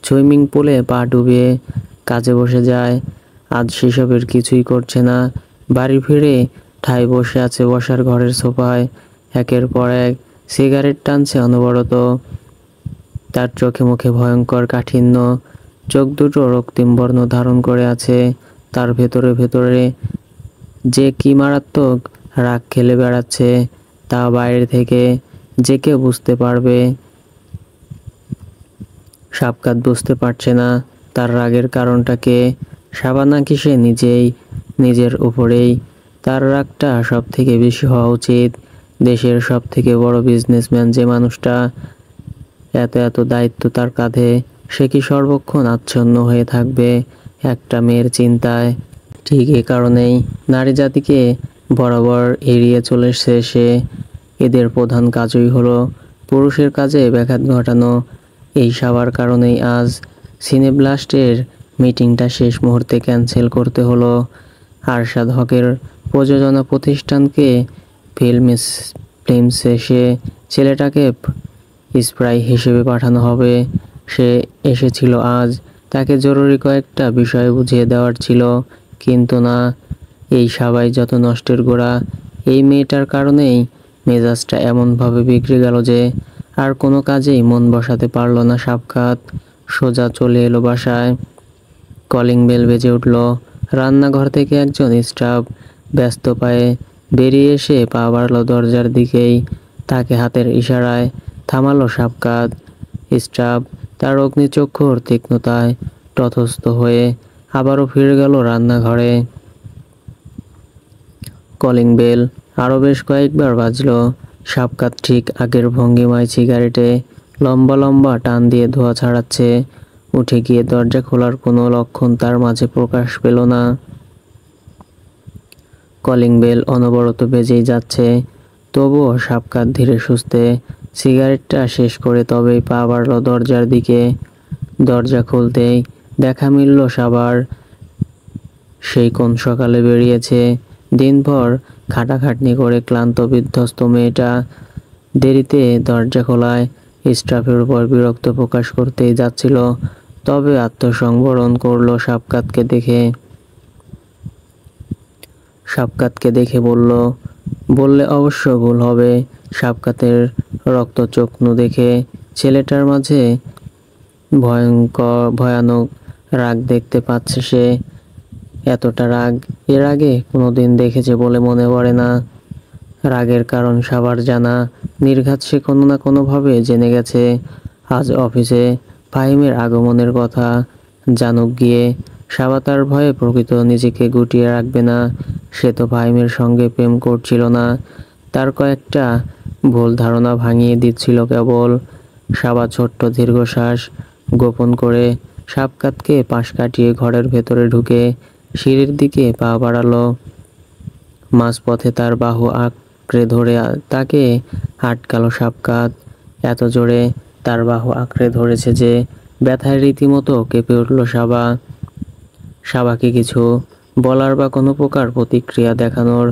সুইমিং পুলে পা ডুবিয়ে কাজে বসে যায়। আজ সেসবের কিছুই করছে না। বাড়ি ফিরে ঠায় বসে আছে বসার ঘরের সোফায়, একের পর এক সিগারেট টানছে অনবরত। তার চোখে মুখে ভয়ঙ্কর কাঠিন্য, চোখ দুটো রক্তিম বর্ণ ধারণ করে আছে। তার ভেতরে ভেতরে যে কি মারাত্মক রাগ খেলে বেড়াচ্ছে তা বাইরে থেকে যে কেউ বুঝতে পারবে। সাবকাত বুঝতে পারছে না তার রাগের কারণটাকে। সাবা নাকি সে নিজেই, নিজের উপরেই। তার রাগটা সব থেকে বেশি হওয়া উচিত। দেশের সব থেকে বড় বিজনেসম্যান যে মানুষটা, এত এত দায়িত্ব তার কাঁধে, সে কি সর্বক্ষণ আচ্ছন্ন হয়ে থাকবে একটা মেয়ের চিন্তায়? ঠিক এ কারণেই নারী জাতিকে বরাবর এড়িয়ে চলেছে সে। এদের প্রধান কাজই হলো পুরুষের কাজে ব্যাঘাত ঘটানো। এই সাবার কারণেই আজ সিনেব্লাস্টের মিটিংটা শেষ মুহূর্তে ক্যান্সেল করতে হলো। আরশাদ হকের প্রযোজনা প্রতিষ্ঠানকে ফিল্মসে সে ছেলেটাকে স্প্রাই হিসেবে পাঠানো হবে। সে এসেছিল আজ, তাকে জরুরি কয়েকটা বিষয় বুঝিয়ে দেওয়ার ছিল, কিন্তু না। এই সবাই যত নষ্টের গোড়া, এই মেয়েটার কারণেই মেজাজটা এমনভাবে বিগড়ে গেল যে আর কোনো কাজেই মন বসাতে পারল না সাবকাত। সোজা চলে এলো বাসায়। কলিং বেল বেজে উঠল। রান্নাঘর থেকে একজন স্টাফ ব্যস্ত পায়ে বেরিয়ে এসে পা বাড়ল দরজার দিকেই। তাকে হাতের ইশারায় থামালো সাবকাত। স্টাফ তার অগ্নিচক্ষুর তীক্ষ্ণতায় তটস্থ হয়ে আবারও ফিরে গেল রান্নাঘরে। কলিং বেল আরও বেশ কয়েকবার বাজলো। সাবকাত ঠিক আগের ভঙ্গিমায় সিগারেটে লম্বা লম্বা টান দিয়ে ধোঁয়া ছাড়াচ্ছে। উঠে গিয়ে দরজা খোলার কোনো লক্ষণ তার মাঝে প্রকাশ পেল না। কলিং বেল অনবরত বেজেই যাচ্ছে, তবুও সাবকাত ধীরে সুস্থে সিগারেটটা শেষ করে তবেই পা বাড়ল দরজার দিকে। দরজা খুলতেই দেখা মিলল সাবার। সেই কোন সকালে বেরিয়েছে। দিনভর খাটাখাটনি করে ক্লান্ত বিধ্বস্ত মেয়েটা দেরিতে দরজা খোলায় স্টাফের উপর বিরক্ত প্রকাশ করতেই যাচ্ছিল, তবে আত্মসংবরণ করলো সাবকাতকে দেখে বললে অবশ্য ভুল হবে। সাবকাতের রক্তচক্ষু দেখে ছেলেটার মাঝে ভয়ানক রাগ দেখতে পাচ্ছে সে। এতটা রাগ এর আগে কোনোদিন দেখেছে বলে মনে পড়ে না। রাগের কারণ সবার জানা, নির্ঘাত সে কোনো না কোনোভাবে জেনে গেছে। আজ অফিসে ফাহিমের আগমনের কথা জানুক গিয়ে সাবা তার ভয়ে প্রকৃত নিজেকে গুটিয়ে রাখবে না। সে তো ফাহিমের সঙ্গে প্রেম করছিল না, তার কয়েকটা ভুল ধারণা ভাঙিয়ে দিচ্ছিল কেবল। সাবা ছোট্ট দীর্ঘশ্বাস গোপন করে সাবকাতকে পাশ কাটিয়ে ঘরের ভেতরে ঢুকে সিঁড়ির দিকে পা বাড়ালো। মাঝপথে তার বাহু আঁকড়ে ধরে তাকে আটকালো সাবকাত। এত জোরে তার বাহু আঁকড়ে ধরেছে যে ব্যথায় রীতিমতো কেঁপে উঠল সাবা। সাবাকে কিছু বলার বা কোনো প্রকার প্রতিক্রিয়া দেখানোর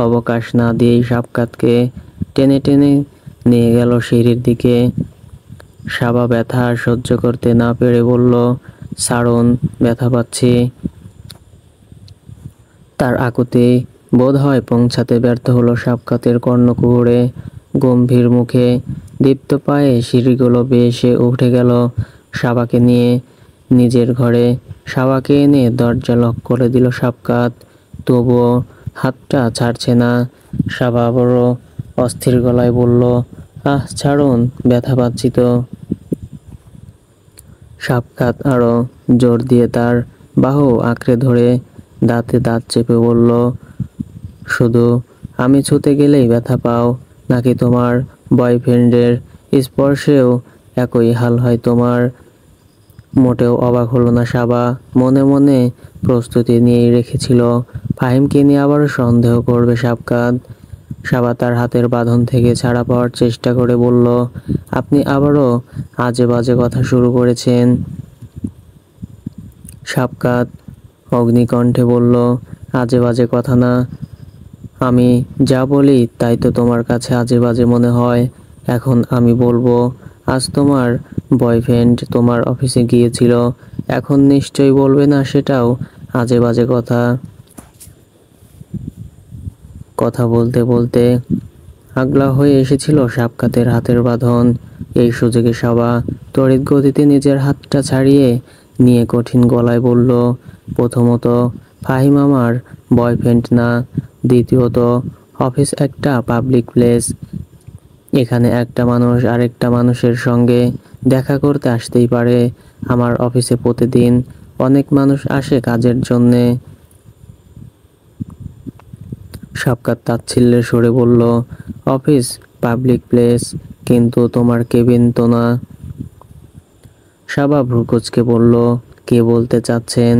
অবকাশ না দিয়েই সাবকাতকে টেনে টেনে নিয়ে গেল সিঁড়ির দিকে। সাবা ব্যথা আর সহ্য করতে না পেরে বলল, ছাড়ুন, ব্যথা পাচ্ছি। তার আকুতি বোধ হয় পৌঁছাতে ব্যর্থ হলো সাবকাতের কর্ণকুহরে। গম্ভীর মুখে দীপ্ত পায়ে সিঁড়িগুলো বেয়ে সে উঠে গেল সাবাকে নিয়ে নিজের ঘরে। সাবাকে এনে দরজা লক করে দিল সাবকাত। তবুও হাতটা ছাড়ছে না। সাবা আবারও অস্থির গলায় বলল, ছাড়ুন, ব্যথা পাচ্ছি তো। সাবকাত আরো জোর দিয়ে তার বাহু আঁকড়ে ধরে দাঁতে দাঁত চেপে বলল, শুধু আমি ছুতে গেলেই ব্যথা পাও, নাকি তোমার বয়ফ্রেন্ডের স্পর্শেও একই হাল হয় তোমার? মোটেও অবাক হলো না সাবা। মনে মনে প্রস্তুতি নিয়েই রেখেছিল ফাহিমকে নিয়ে আবারও সন্দেহ করবে সাবকাত। সাবা তার হাতের বাঁধন থেকে ছাড়া পাওয়ার চেষ্টা করে বলল, আপনি আবারও আজে বাজে কথা শুরু করেছেন। সাবকাত অগ্নিকণ্ঠে বলল, আজে বাজে কথা না, আমি যা বলি তাই তো তোমার কাছে আজে বাজে মনে হয়। এখন আমি বলবো, আজ তোমার বয়ফ্রেন্ড তোমার অফিসে গিয়েছিল, এখন নিশ্চয়ই বলবে না সেটাও আজে বাজে কথা। কথা বলতে বলতে আগলা হয়ে এসেছিল সাবকাতের হাতের বাঁধন। এই সুযোগে সাবা তড়িৎ গতিতে নিজের হাতটা ছাড়িয়ে নিয়ে কঠিন গলায় বলল, প্রথমত ফাহিম আমার বয়ফ্রেন্ড না, দ্বিতীয়ত অফিস একটা পাবলিক প্লেস। এখানে একটা মানুষ আরেকটা মানুষের সঙ্গে দেখা করতে আসতেই পারে। আমার অফিসে প্রতিদিন অনেক মানুষ আসে কাজের জন্যে। সাবকাত তাচ্ছিল্যের সুরে বলল, অফিস পাবলিক প্লেস, কিন্তু তোমার কেবিন তো না। সাবা ভ্রুকুচকে বলল, কে বলতে চাচ্ছেন?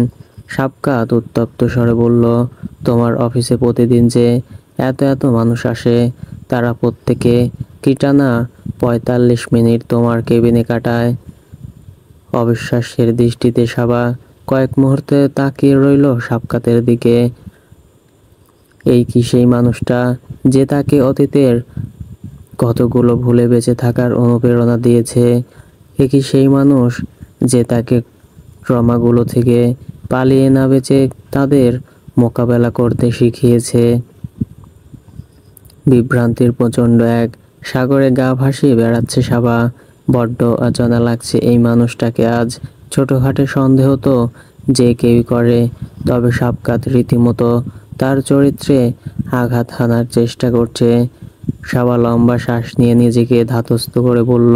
সাবকাত উত্তপ্ত স্বরে বলল, তোমার অফিসে প্রতিদিন যে এত এত মানুষ আসে, তারা প্রত্যেকে কিটানা ৪৫ মিনিট তোমার কেবিনে কাটায়। অবিশ্বাসের দৃষ্টিতে সাবা কয়েক মুহূর্তে তাকিয়ে রইল সাবকাতের দিকে। এই কি সেই মানুষটা যে তাকে অতীতের কতগুলো ভুলে বেঁচে থাকার অনুপ্রেরণা দিয়েছে? এ কি সেই মানুষ যে তাকে ট্রমাগুলো থেকে পালিয়ে না বেঁচে তাদের মোকাবেলা করতে শিখিয়েছে? বিভ্রান্তির প্রচণ্ড এক সাগরে গা ভাসিয়ে বেড়াচ্ছে সাবা। বড্ড অজানা লাগছে এই মানুষটাকে আজ। ছোটখাটো সন্দেহ তো যে কেউই করে, তবে সাবকাত রীতিমতো তার চরিত্রে আঘাত হানার চেষ্টা করছে। সাবা লম্বা শ্বাস নিয়ে নিজেকে ধাতস্থ করে বলল,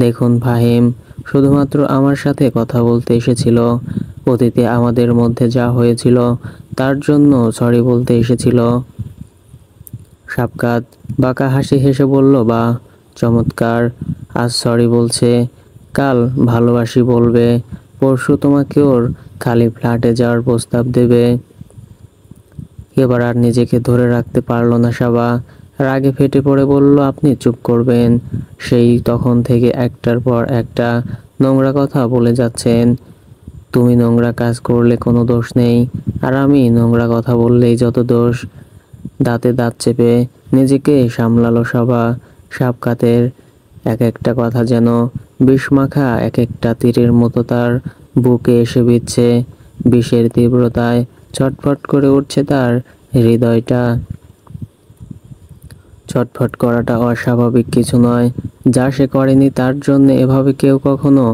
দেখুন ফাহিম শুধুমাত্র আমার সাথে কথা বলতে এসেছিল। অতীতে আমাদের মধ্যে যা হয়েছিল তার জন্য সরি বলতে এসেছিল। সাবকাত বাঁকা হাসি হেসে বলল, বাহ, চমৎকার, আজ সরি বলছে, কাল ভালোবাসি বলবে, পরশু তোমাকে ওর খালি ফ্ল্যাটে যাওয়ার প্রস্তাব দেবে। এবার আর নিজেকে ধরে রাখতে পারল না সাবা। রাগে ফেটে পড়ে বলল, আপনি চুপ করবেন। সেই তখন থেকে একটার পর একটা নোংরা কথা বলে যাচ্ছেন। তুমি নোংরা কাজ করলে কোনো দোষ নেই, আর আমি নোংরা কথা বললেই যত দোষ। দাঁতে দাঁত চেপে নিজেকে সামলালো সাবা। সাবকাতের এক একটা কথা যেন বিষমাখা এক একটা তীরের মতো তার বুকে এসে বিঁধছে। বিষের তীব্রতায় ছটফট করে উঠছে তার হৃদয়টা। ছটফট করাটা অস্বাভাবিক কিছু নয়। যা সে করেনি তার জন্য এভাবে কেউ কখনো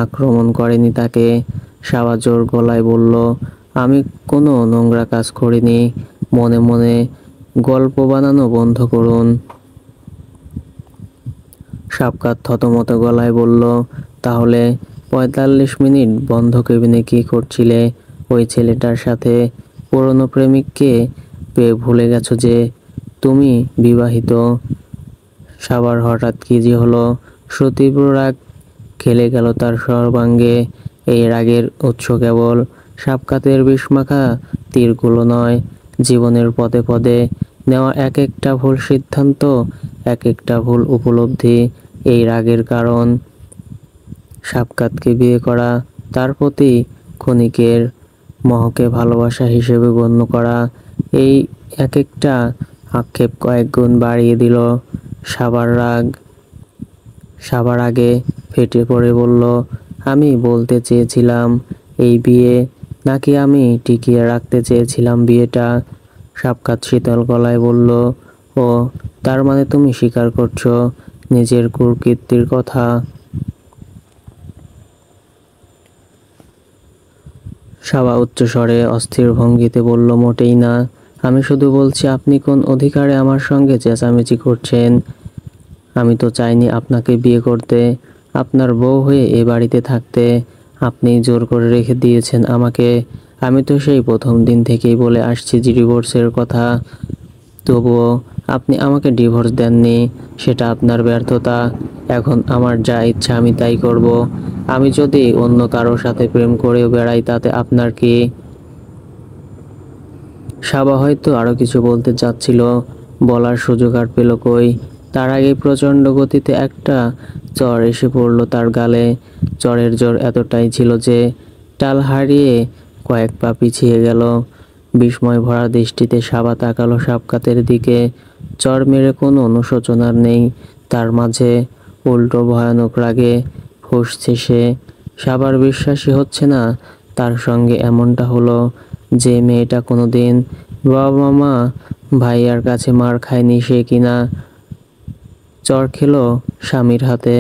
আক্রমণ করেনি তাকে। সাবা জোর গলায় বলল, আমি কোনো নোংরা কাজ করিনি। মনে মনে গল্প বানানো বন্ধ করুন। সাবকাত থতমত গলায় বলল, তাহলে ৪৫ মিনিট বন্ধ কেবিনে কি করছিলে? ওই ছেলেটার সাথে পুরনো প্রেমিককে পেয়ে ভুলে গেছো যে তুমি বিবাহিত? সাবার হঠাৎ কি যে হলো, সুতীব্র রাগ খেলে গেল তার সর্বাঙ্গে। এই রাগের উৎস কেবল সাবকাতের বিষমাখা তীরগুলো নয়, জীবনের পদে পদে নেওয়া এক একটা ভুল সিদ্ধান্ত, এক একটা ভুল উপলব্ধি এই রাগের কারণ। সাবকাতকে বিয়ে করা, তার প্রতি ক্ষণিকের মহকে ভালোবাসা হিসেবে গণ্য করা, এই এক একটা আক্ষেপ কয়েক গুণ বাড়িয়ে দিল সাবার রাগ। সাবার আগে ফেটে পড়ে বলল, আমি বলতে চেয়েছিলাম এই বিয়ে, নাকি আমি টিকিয়ে রাখতে চেয়েছিলাম বিয়েটা? সাবকাত শীতল গলায় বলল, ও তার মানে তুমি স্বীকার করছো নিজের কুকীর্তির কথা? সাবা উচ্চস্বরে অস্থির ভঙ্গিতে বলল, মোটেই না। আমি শুধু বলছি, আপনি কোন অধিকারে আমার সঙ্গে চেঁচামেচি করছেন? আমি তো চাইনি আপনাকে বিয়ে করতে, আপনার বউ হয়ে এ বাড়িতে থাকতে। আপনি জোর করে রেখে দিয়েছেন আমাকে। আমি তো সেই প্রথম দিন থেকেই বলে আসছি ডিভোর্সের কথা, তবুও আপনি আমাকে ডিভোর্স দেননি। সেটা আপনার ব্যর্থতা। এখন আমার যা ইচ্ছা আমি তাই করব। আমি যদি অন্য কারোর সাথে প্রেম করে বেড়াই তাতে আপনার কি? সাবা হয়তো আরো কিছু বলতে চাচ্ছিল, বলার সুযোগ আর পেল কই। তার আগে প্রচণ্ড গতিতে একটা চড় এসে পড়ল তার গালে। চড়ের জোর এতটাই ছিল যে টাল হারিয়ে কয়েক পা পিছিয়ে গেল। বিস্ময় ভরা দৃষ্টিতে সাবা তাকালো সাবকাতের দিকে। চড় মেরে কোনো অনুশোচনার নেই তার মাঝে, উল্টো ভয়ানক রাগে ফুঁসছে সে। সাবার বিশ্বাসই হচ্ছে না তার সঙ্গে এমনটা হলো। যে মেয়েটা কোনোদিন বাবা মা ভাইয়ার কাছে মার খায়নি, সে কিনা চড় খেলো স্বামীর হাতে।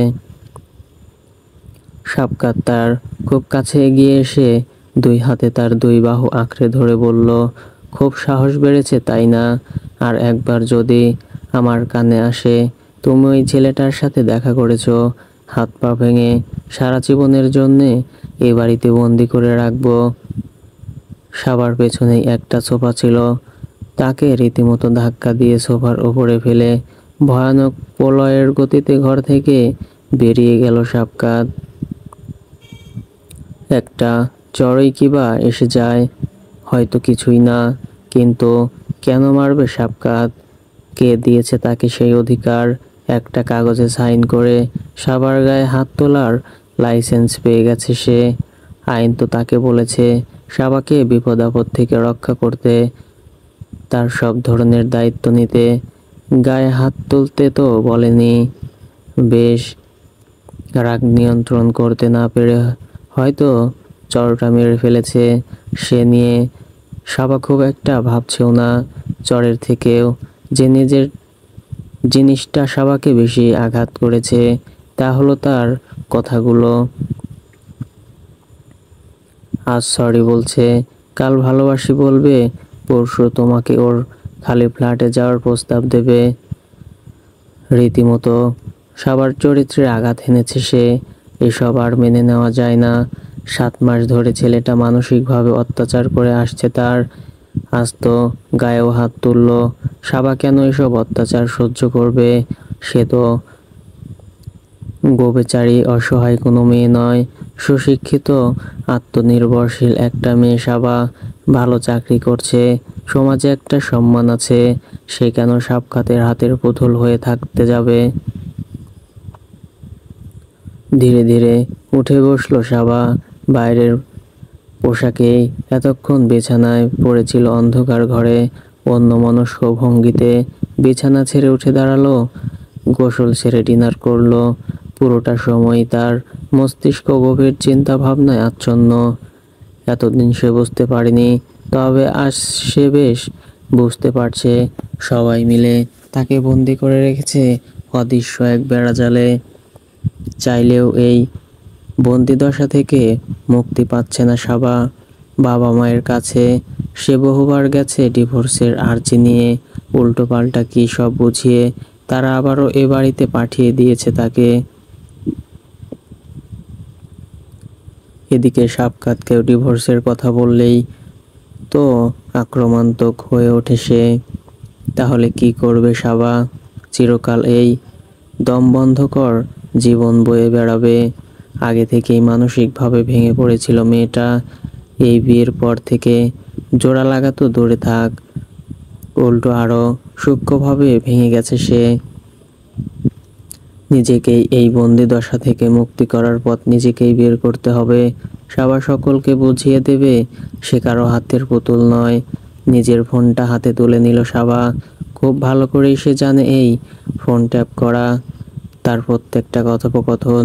সাবকাত তার খুব কাছে এগিয়ে এসে দুই হাতে তার দুই বাহু আঁকড়ে ধরে বলল, খুব সাহস বেড়েছে তাই না? আর একবার যদি আমার কানে আসে তুমি ওই ছেলেটার সাথে দেখা করেছো, হাত পা ভেঙে সারা জীবনের জন্যে এ বাড়িতে বন্দি করে রাখবো। সাবার পেছনেই একটা সোফা ছিল, তাকে রীতিমতো ধাক্কা দিয়ে সোফার উপরে ফেলে ভয়ানক প্রলয়ের গতিতে ঘর থেকে বেরিয়ে গেল সাবকাত। একটা চড়ই কিবা এসে যায়, হয়তো কিছুই না, কিন্তু কেন মারবে সাবকাত? কে দিয়েছে তাকে সেই অধিকার? একটা কাগজে সাইন করে সাবার গায়ে হাত তোলার লাইসেন্স পেয়ে গেছে সে। আইন তো তাকে বলেছে সাবাকে বিপদ আপদ থেকে রক্ষা করতে, তার সব ধরনের দায়িত্ব নিতে, গায়ে হাত তুলতে তো বলেনি। বেশ, রাগ নিয়ন্ত্রণ করতে না পেরে হয়তো চড়টা মেরে ফেলেছে। সে নিয়ে সাবা খুব একটা ভাবছেও না। চড়ের থেকেও যে নিজের জিনিসটা সাবাকে বেশি আঘাত করেছে তা হলো তার কথাগুলো। আজ সরি বলছে, কাল ভালোবাসি বলবে, পরশু তোমাকে ওর খালি ফ্ল্যাটে যাওয়ার প্রস্তাব দেবে। রীতিমতো সবার চরিত্রে আঘাত এনেছে সে। এসব আর মেনে নেওয়া যায় না। 7 মাস ধরে ছেলেটা মানসিকভাবে অত্যাচার করে আসছে তার, আজ তো গায়েও হাত তুলল। সাবা কেন এসব অত্যাচার সহ্য করবে? সে তো গোবেচারী অসহায় কোনো মেয়ে নয়, সুশিক্ষিত আত্মনির্ভরশীল একটা মেয়ে সাবা। ভালো চাকরি করছে, সমাজে একটা সম্মান আছে। সে কেন সাবকাতের হাতের পুতুল হয়ে থাকতে যাবে? ধীরে ধীরে উঠে বসলো সাবা। বাইরের পোশাকেই এতক্ষণ বিছানায় পড়েছিল অন্ধকার ঘরে। অন্যমনস্ক ভঙ্গিতে বিছানা ছেড়ে উঠে দাঁড়ালো, গোসল সেরে ডিনার করলো। পুরোটা সময় তার মস্তিষ্ক গভীর চিন্তা ভাবনায় আচ্ছন্ন। এতদিন সে বুঝতে পারেনি, তবে আজ সে বেশ বুঝতে পারছে। সবাই মিলে তাকে বন্দি করে রেখেছে অদৃশ্য এক বেড়াজালে। চাইলেও এই বন্দিদশা থেকে মুক্তি পাচ্ছে না সাবা। বাবা মায়ের কাছে সে বহুবার গেছে ডিভোর্সের আর্জি নিয়ে, উল্টোপাল্টা কী সব বুঝিয়ে তারা আবারও এ বাড়িতে পাঠিয়ে দিয়েছে তাকে। এদিকে সাবকাতকেও ডিভোর্সের কথা বললেই তো আক্রমণাত্মক হয়ে ওঠে সে। তাহলে কি করবে সাবা? চিরকাল এই দমবন্ধকর জীবন বয়ে বেড়াবে? আগে থেকেই মানসিকভাবে ভেঙে পড়েছিল মেয়েটা। এই বিয়ের পর থেকে জোড়া লাগা তো দূরে থাক, উল্টো আরো সূক্ষ্মভাবে ভেঙে গেছে সে। নিজেকেই এই বন্দি দশা থেকে মুক্তি করার পথ নিজেকেই বের করতে হবে। সবাই সকলকে বুঝিয়ে দেবে সে কারো হাতের পুতুল নয়। নিজের ফোনটা হাতে তুলে নিল সাবা। খুব ভালো করেই সে জানে এই ফোন ট্যাপ করা, তার প্রত্যেকটা কথোপকথন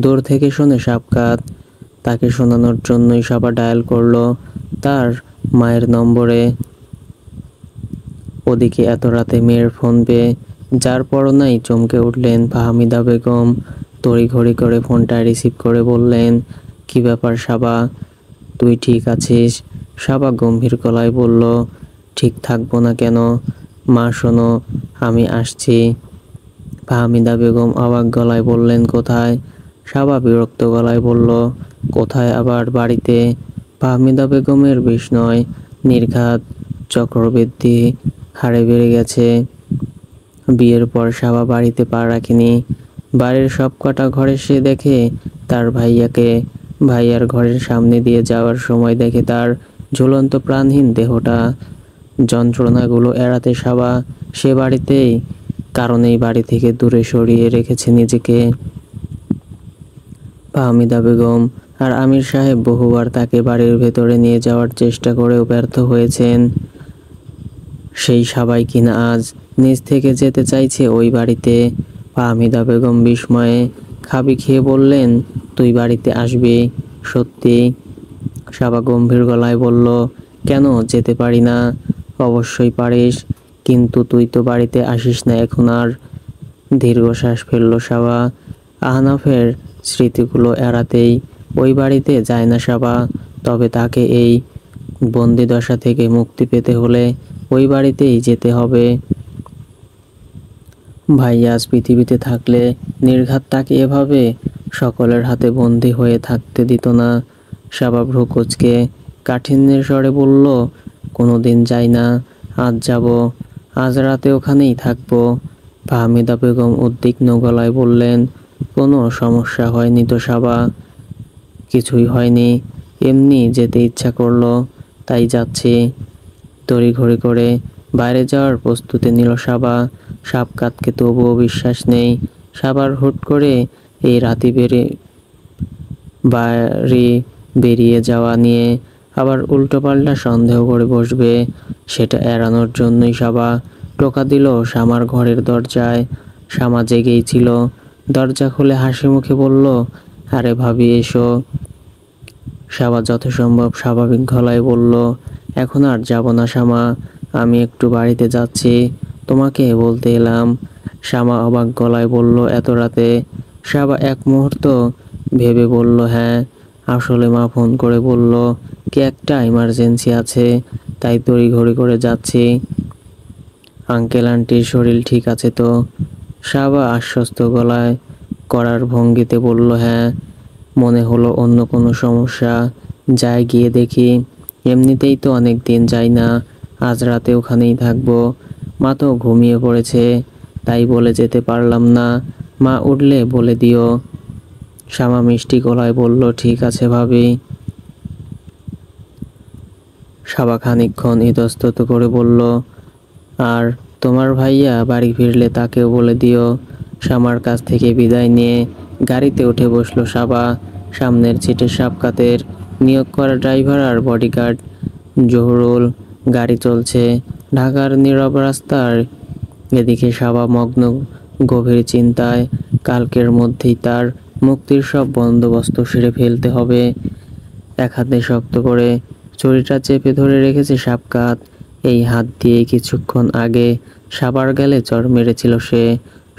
দূর থেকে শোনে সাবকাত। তাকে শোনানোর জন্যই সাবা ডায়াল করলো তার মায়ের নম্বরে। ওদিকে এত রাতে মেয়ের ফোন পেয়ে যার পরনাই চমকে উঠলেন ফাহমিদা বেগম। তড়িঘড়ি করে ফোনটা রিসিভ করে বললেন, কি ব্যাপার সাবা, তুই ঠিক আছিস? সাবা গম্ভীর গলায় বলল, ঠিক থাকবো না কেন মা, শোনো আমি আসছি। ফাহমিদা বেগম অবাক গলায় বললেন, কোথায়? সাবা বিরক্ত গলায় বলল, কোথায় আবার, বাড়িতে। ফাহমিদা বেগমের বিস্ময় নির্ঘাত চক্রবৃদ্ধি হারে বেড়ে গেছে। বিয়ের পর সাবা বাড়িতে পা রাখেনি। বাড়ির সব কটা ঘরে সে দেখে তার ভাইয়াকে, ভাইয়ার ঘরের সামনে দিয়ে যাওয়ার সময় দেখে তার ঝুলন্ত প্রাণহীন দেহটা। যন্ত্রণাগুলো এড়াতে সাবা সে বাড়িতেই কারণেই বাড়ি থেকে দূরে সরিয়ে রেখেছে নিজেকে। ফাহমিদা বেগম আর আমির সাহেব বহুবার তাকে বাড়ির ভেতরে নিয়ে যাওয়ার চেষ্টা করেও ব্যর্থ হয়েছেন। সেই সাবাই কিনা আজ নিজ থেকে যেতে চাইছে ওই বাড়িতে। ফাহমিদা বেগম বিস্ময়ে খাবি খেয়ে বললেন, তুই বাড়িতে আসবি সত্যি? সাবা গম্ভীর গলায় বলল, কেন যেতে পারি না? অবশ্যই পারিস, কিন্তু তুই তো বাড়িতে আসিস না এখন আর। দীর্ঘশ্বাস ফেলল সাবা। আহনাফের স্মৃতিগুলো এড়াতেই ওই বাড়িতে যায় না সাবা। তবে তাকে এই বন্দিদশা থেকে মুক্তি পেতে হলে ওই বাড়িতেই যেতে হবে। ভাইয়া আজ পৃথিবীতে থাকলে নির্ঘাত তাকে এভাবে সকলের হাতে বন্দী হয়ে থাকতে দিত না। সাবা ভ্রু কুঁচকে কাঠিন্যের স্বরে বলল, কোনোদিন যাই না, আজ যাব, আজ রাতে ওখানেই থাকবো। ফাহমিদা বেগম উদ্বিগ্ন গলায় বললেন, কোনো সমস্যা হয়নি তো সাবা? কিছুই হয়নি, এমনি যেতে ইচ্ছা করলো তাই যাচ্ছি। তড়িঘড়ি করে বাইরে যাওয়ার প্রস্তুতি নিল সাবা। সাবকাতকে তবুও বিশ্বাস নেই সাবার হুট করে এই রাতে বাড়ি বেরিয়ে যাওয়া নিয়ে আবার উল্টোপাল্টা সন্দেহ করে বসবে। সেটা এড়ানোর জন্যই সাবা টোকা দিল শামার ঘরের দরজায়। শামা জেগেই ছিল। দরজা খুলে হাসি মুখে বলল, আরে ভাবি এসো। সাবা যথাসম্ভব স্বাভাবিক গলায় বলল, এখন আর যাব না শামা, আমি একটু বাড়িতে যাচ্ছি, তোমাকে বলতে এলাম। শামা অবাক গলায় বলল, এত রাতে? সাবা এক মুহূর্ত ভেবে বলল, হ্যাঁ আসলে মা ফোন করে বলল কি একটা ইমার্জেন্সি আছে, তাই তড়িঘড়ি করে যাচ্ছি। আঙ্কেল আন্টির শরীর ঠিক আছে তো? সাবা আশ্বস্ত গলায় করার ভঙ্গিতে বলল, হ্যাঁ। মনে হলো অন্য কোনো সমস্যা, যাই গিয়ে দেখি। এমনিতেই তো অনেক দিন যাই না, আজ রাতে ওখানেই থাকবো। মা তো ঘুমিয়ে পড়েছে, তাই বলে যেতে পারলাম না, মা উঠলে বলে দিও। শামা মিষ্টি গলায় বলল, ঠিক আছে ভাবি। সাবা খানিকক্ষণ ইতস্তত করে বলল, আর তোমার ভাইয়া বাড়ি ফিরলে তাকেও বলে দিও। শামার কাছ থেকে বিদায় নিয়ে গাড়িতে উঠে বসলো সাবা। সামনের সিটে সাবকাতের নিয়োগ করা ড্রাইভার আর বডিগার্ড জহুরুল। গাড়ি চলছে ঢাকার নীরব রাস্তার। এদিকে সাবা মগ্ন গভীর চিন্তায়। কালকের মধ্যেই তার মুক্তির সব বন্দোবস্ত সেরে ফেলতে হবে। এক হাতে শক্ত করে ছুরিটা চেপে ধরে রেখেছে সাবকাত। এই হাত দিয়ে কিছুক্ষণ আগে সাবার গালে চড় মেরেছিল সে।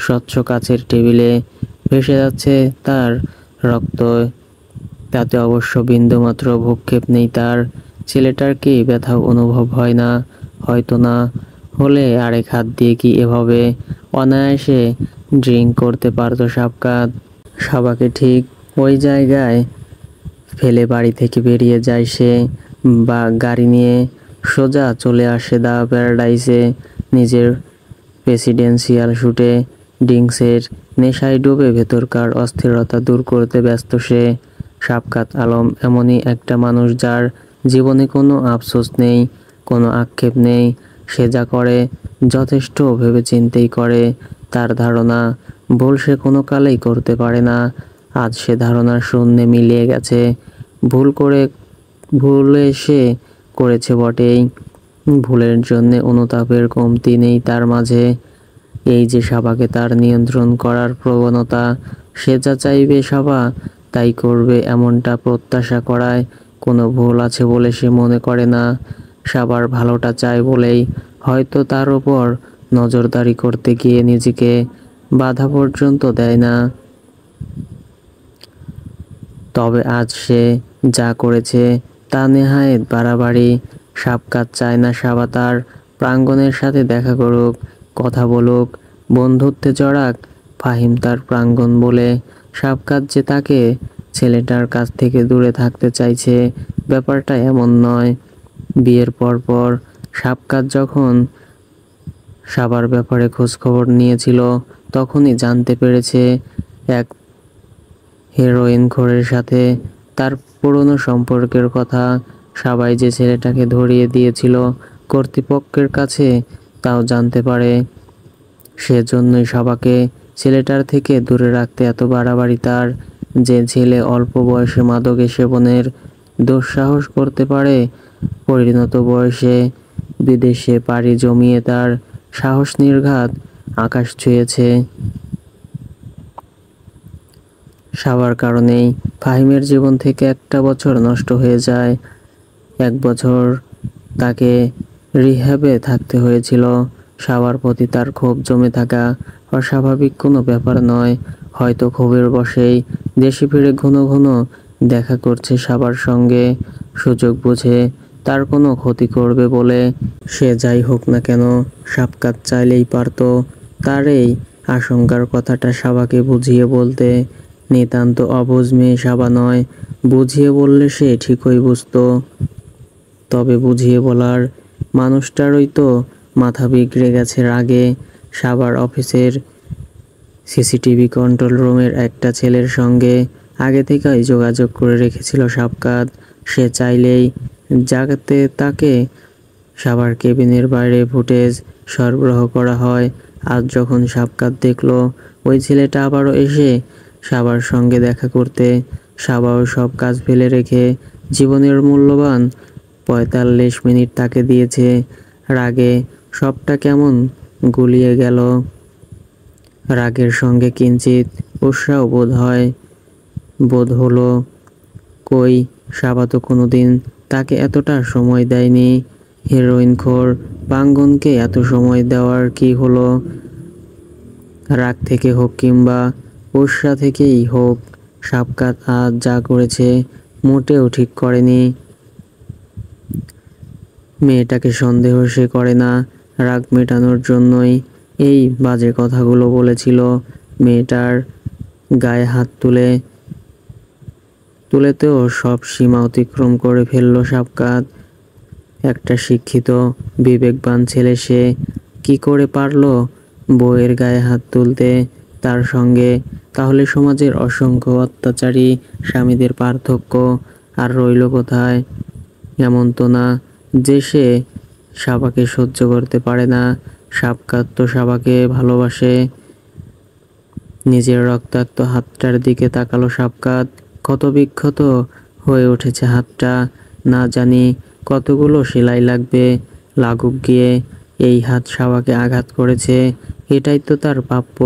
স্বচ্ছ কাচের টেবিলে ভেসে যাচ্ছে তার রক্ত, তাতে অবশ্য বিন্দুমাত্র ভ্রুক্ষেপ নেই তার। ছেলেটার কি ব্যথা অনুভব হয় না? হয়তো না হলে আরেক হাত দিয়ে কি এভাবে অনায়াসে ড্রিঙ্ক করতে পারতো সাবকাত? সাবাকে ঠিক ওই জায়গায় ফেলে বাড়ি থেকে বেরিয়ে যায় সে। বা গাড়ি নিয়ে সোজা চলে আসে প্যারাডাইসে। নিজের প্রেসিডেন্সিয়াল শুটে, ড্রিঙ্কসের নেশায় ডুবে ভেতরকার অস্থিরতা দূর করতে ব্যস্ত সে। শাফকাত আলম এমনই একটা মানুষ যার জীবনে কোনো আফসোস নেই, কোনো আক্ষেপ নেই। সে যা করে যথেষ্ট ভেবেচিন্তেই করে। তার ধারণা ভুল সে কোনো কালেই করতে পারে না। আজ সে ধারণার শূন্যে মিলিয়ে গেছে। ভুলে সে করেছে বটেই, ভুলের জন্যে অনুতাপের কমতি নেই তার মাঝে। এই যে সাবাকে তার নিয়ন্ত্রণ করার প্রবণতা, সে যা চাইবে সাবা তাই করবে এমনটা প্রত্যাশা করায় কোনো ভুল আছে বলে সে মনে করে না। সাবার ভালোটা চায় বলেই হয়তো তার ওপর নজরদারি করতে গিয়ে নিজেকে বাধা পর্যন্ত দেয় না। তবে আজ সে যা করেছে তা নেহায়েত বাড়াবাড়ি। শাফকাত চায় না সাবা তার প্রাঙ্গণের সাথে দেখা করুক, কথা বলুক, বন্ধুত্বে জড়াক। ফাহিম তার প্রাঙ্গণ বলে শাফকাত যে তাকে ছেলেটার কাছ থেকে দূরে থাকতে চাইছে, ব্যাপারটা এমন নয়। বিয়ের পর শাফকাত যখন সাবার ব্যাপারে খোঁজখবর নিয়েছিল, তখনই জানতে পেরেছে এক হেরোইনখোরের সাথে তার পুরনো সম্পর্কের কথা। সাবাই যে ছেলেটাকে ধরিয়ে দিয়েছিল কর্তৃপক্ষের কাছে, তাও জানতে পারে। সেজন্যই সাবাকে ছেলেটার থেকে দূরে রাখতে এত বাড়াবাড়ি তার। যে ছেলে অল্প বয়সে মাদকে সেবনের দুঃসাহস করতে পারে, পরিণত বয়সে বিদেশে পাড়ি জমিয়ে তার সাহস নির্ঘাত আকাশ ছুঁয়েছে। সাবার কারণেই ফাহিমের জীবন থেকে একটা বছর নষ্ট হয়ে যায়। 1 বছর তাকে রিহ্যাবে থাকতে হয়েছিল। সাবার প্রতি তার ক্ষোভ জমে থাকা অস্বাভাবিক কোনো ব্যাপার নয়। হয়তো ক্ষোভের বশেই দেশে ফিরে ঘন ঘন দেখা করছে সাবার সঙ্গে, সুযোগ বুঝে তার কোনো ক্ষতি করবে বলে। সে যাই হোক না কেন, শাফকাত চাইলেই পারত তার এই আশঙ্কার কথাটা সাবাকে বুঝিয়ে বলতে। নিতান্ত অবুঝ মেয়ে সাবা নয়, বুঝিয়ে বললে সে ঠিকই বুঝতো। তবে বুঝিয়ে বলার মানুষটারই তো মাথা বিগড়ে গেছে রাগে। সাবার অফিসের সিসিটিভি কন্ট্রোল রুমের একটা ছেলের সঙ্গে আগে থেকেই যোগাযোগ করে রেখেছিল শাফকাত। সে চাইলেই যাতে তাকে সাবার কেবিনের বাইরে ফুটেজ সরবরাহ করা হয়। আজ যখন শাফকাত দেখল ওই ছেলেটা আবারও এসে সাবার সঙ্গে দেখা করতে, সাবাও সব কাজ ফেলে রেখে জীবনের মূল্যবান 45 মিনিট তাকে দিয়েছে। রাগে সবটা কেমন গুলিয়ে গেল। রাগের সঙ্গে কিঞ্চিত উৎসাহ বোধ হলো। কই, সাবা তো কোনোদিন তাকে এতটা সময় দেয়নি। হেরোইনখোর প্রাঙ্গণকে এত সময় দেওয়ার কি হলো? রাগ থেকে হোক কিংবা উৎসাহ থেকেই হোক, শাফকাত আজ যা করেছে মোটেও ঠিক করেনি। মেয়েটাকে সন্দেহ সে করে না। রাগ মেটানোর জন্যই এই বাজে কথাগুলো বলেছিল। মেয়েটার গায়ে হাত তুলেতেও সব সীমা অতিক্রম করে ফেলল শাফকাত। একটা শিক্ষিত বিবেকবান ছেলে সে কি করে পারল বউয়ের গায়ে হাত তুলতে তার সঙ্গে? তাহলে সমাজের অসংখ্য অত্যাচারী স্বামীদের পার্থক্য আর রইল কোথায়? এমন তো না যে সে সাবাকে সহ্য করতে পারে না। শাফকাত তো সাবাকে ভালোবাসে। নিজের রক্তাক্ত হাতটার দিকে তাকালো শাফকাত। কত বিক্ষত হয়ে উঠেছে হাতটা। না জানি কতগুলো সেলাই লাগুক গিয়ে। এই হাত সাবাকে আঘাত করেছে, এটাই তো তার প্রাপ্য।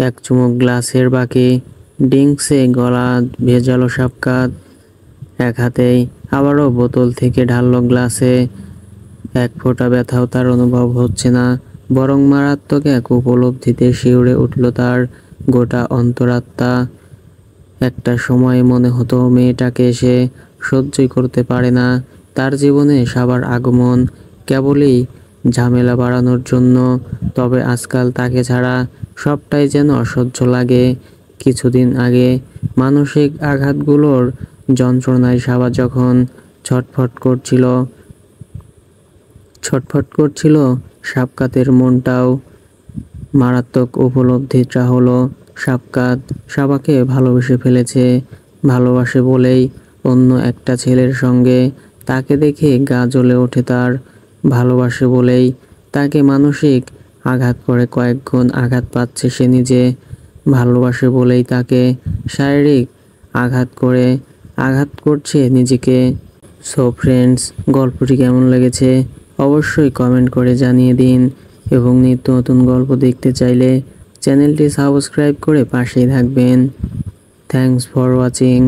এক চুমুক গ্লাসের বাকি ড্রিঙ্কসে গলা ভেজালো শাফকাত। এক হাতেই আবারও বোতল থেকে ঢাললো গ্লাসে। এক ফোঁটা ব্যথাও তার অনুভব হচ্ছে না, বরং মারাত্মক এক উপলব্ধিতে শিউরে উঠল তার গোটা অন্তরাত্মা। একটা সময় মনে হতো মেয়েটাকে সে সহ্যই করতে পারে না। তার জীবনে সাবার আগমন কেবলই ঝামেলা বাড়ানোর জন্য। তবে আজকাল তাকে ছাড়া সবটাই যেন অসহ্য লাগে। কিছুদিন আগে মানসিক আঘাতগুলোর যন্ত্রণায় সাবা যখন ছটফট করছিল, শাফকাতের মনটাও মারাত্মক উপলব্ধিটা হলো শাফকাত সাবাকে ভালোবেসে ফেলেছে। ভালোবাসে বলেই অন্য একটা ছেলের সঙ্গে তাকে দেখে গা জ্বলে ওঠে তার। ভালোবাসে বলেই তাকে মানসিক আঘাত করে কয়েক গুণ আঘাত পাচ্ছে সে নিজে। ভালোবাসে বলেই তাকে শারীরিক আঘাত করছে নিজেকে। সো ফ্রেন্ডস, গল্পটি কেমন লেগেছে অবশ্যই কমেন্ট করে জানিয়ে দিন এবং নিত্য নতুন গল্প দেখতে চাইলে চ্যানেলটি সাবস্ক্রাইব করে পাশেই থাকবেন। Thanks for watching.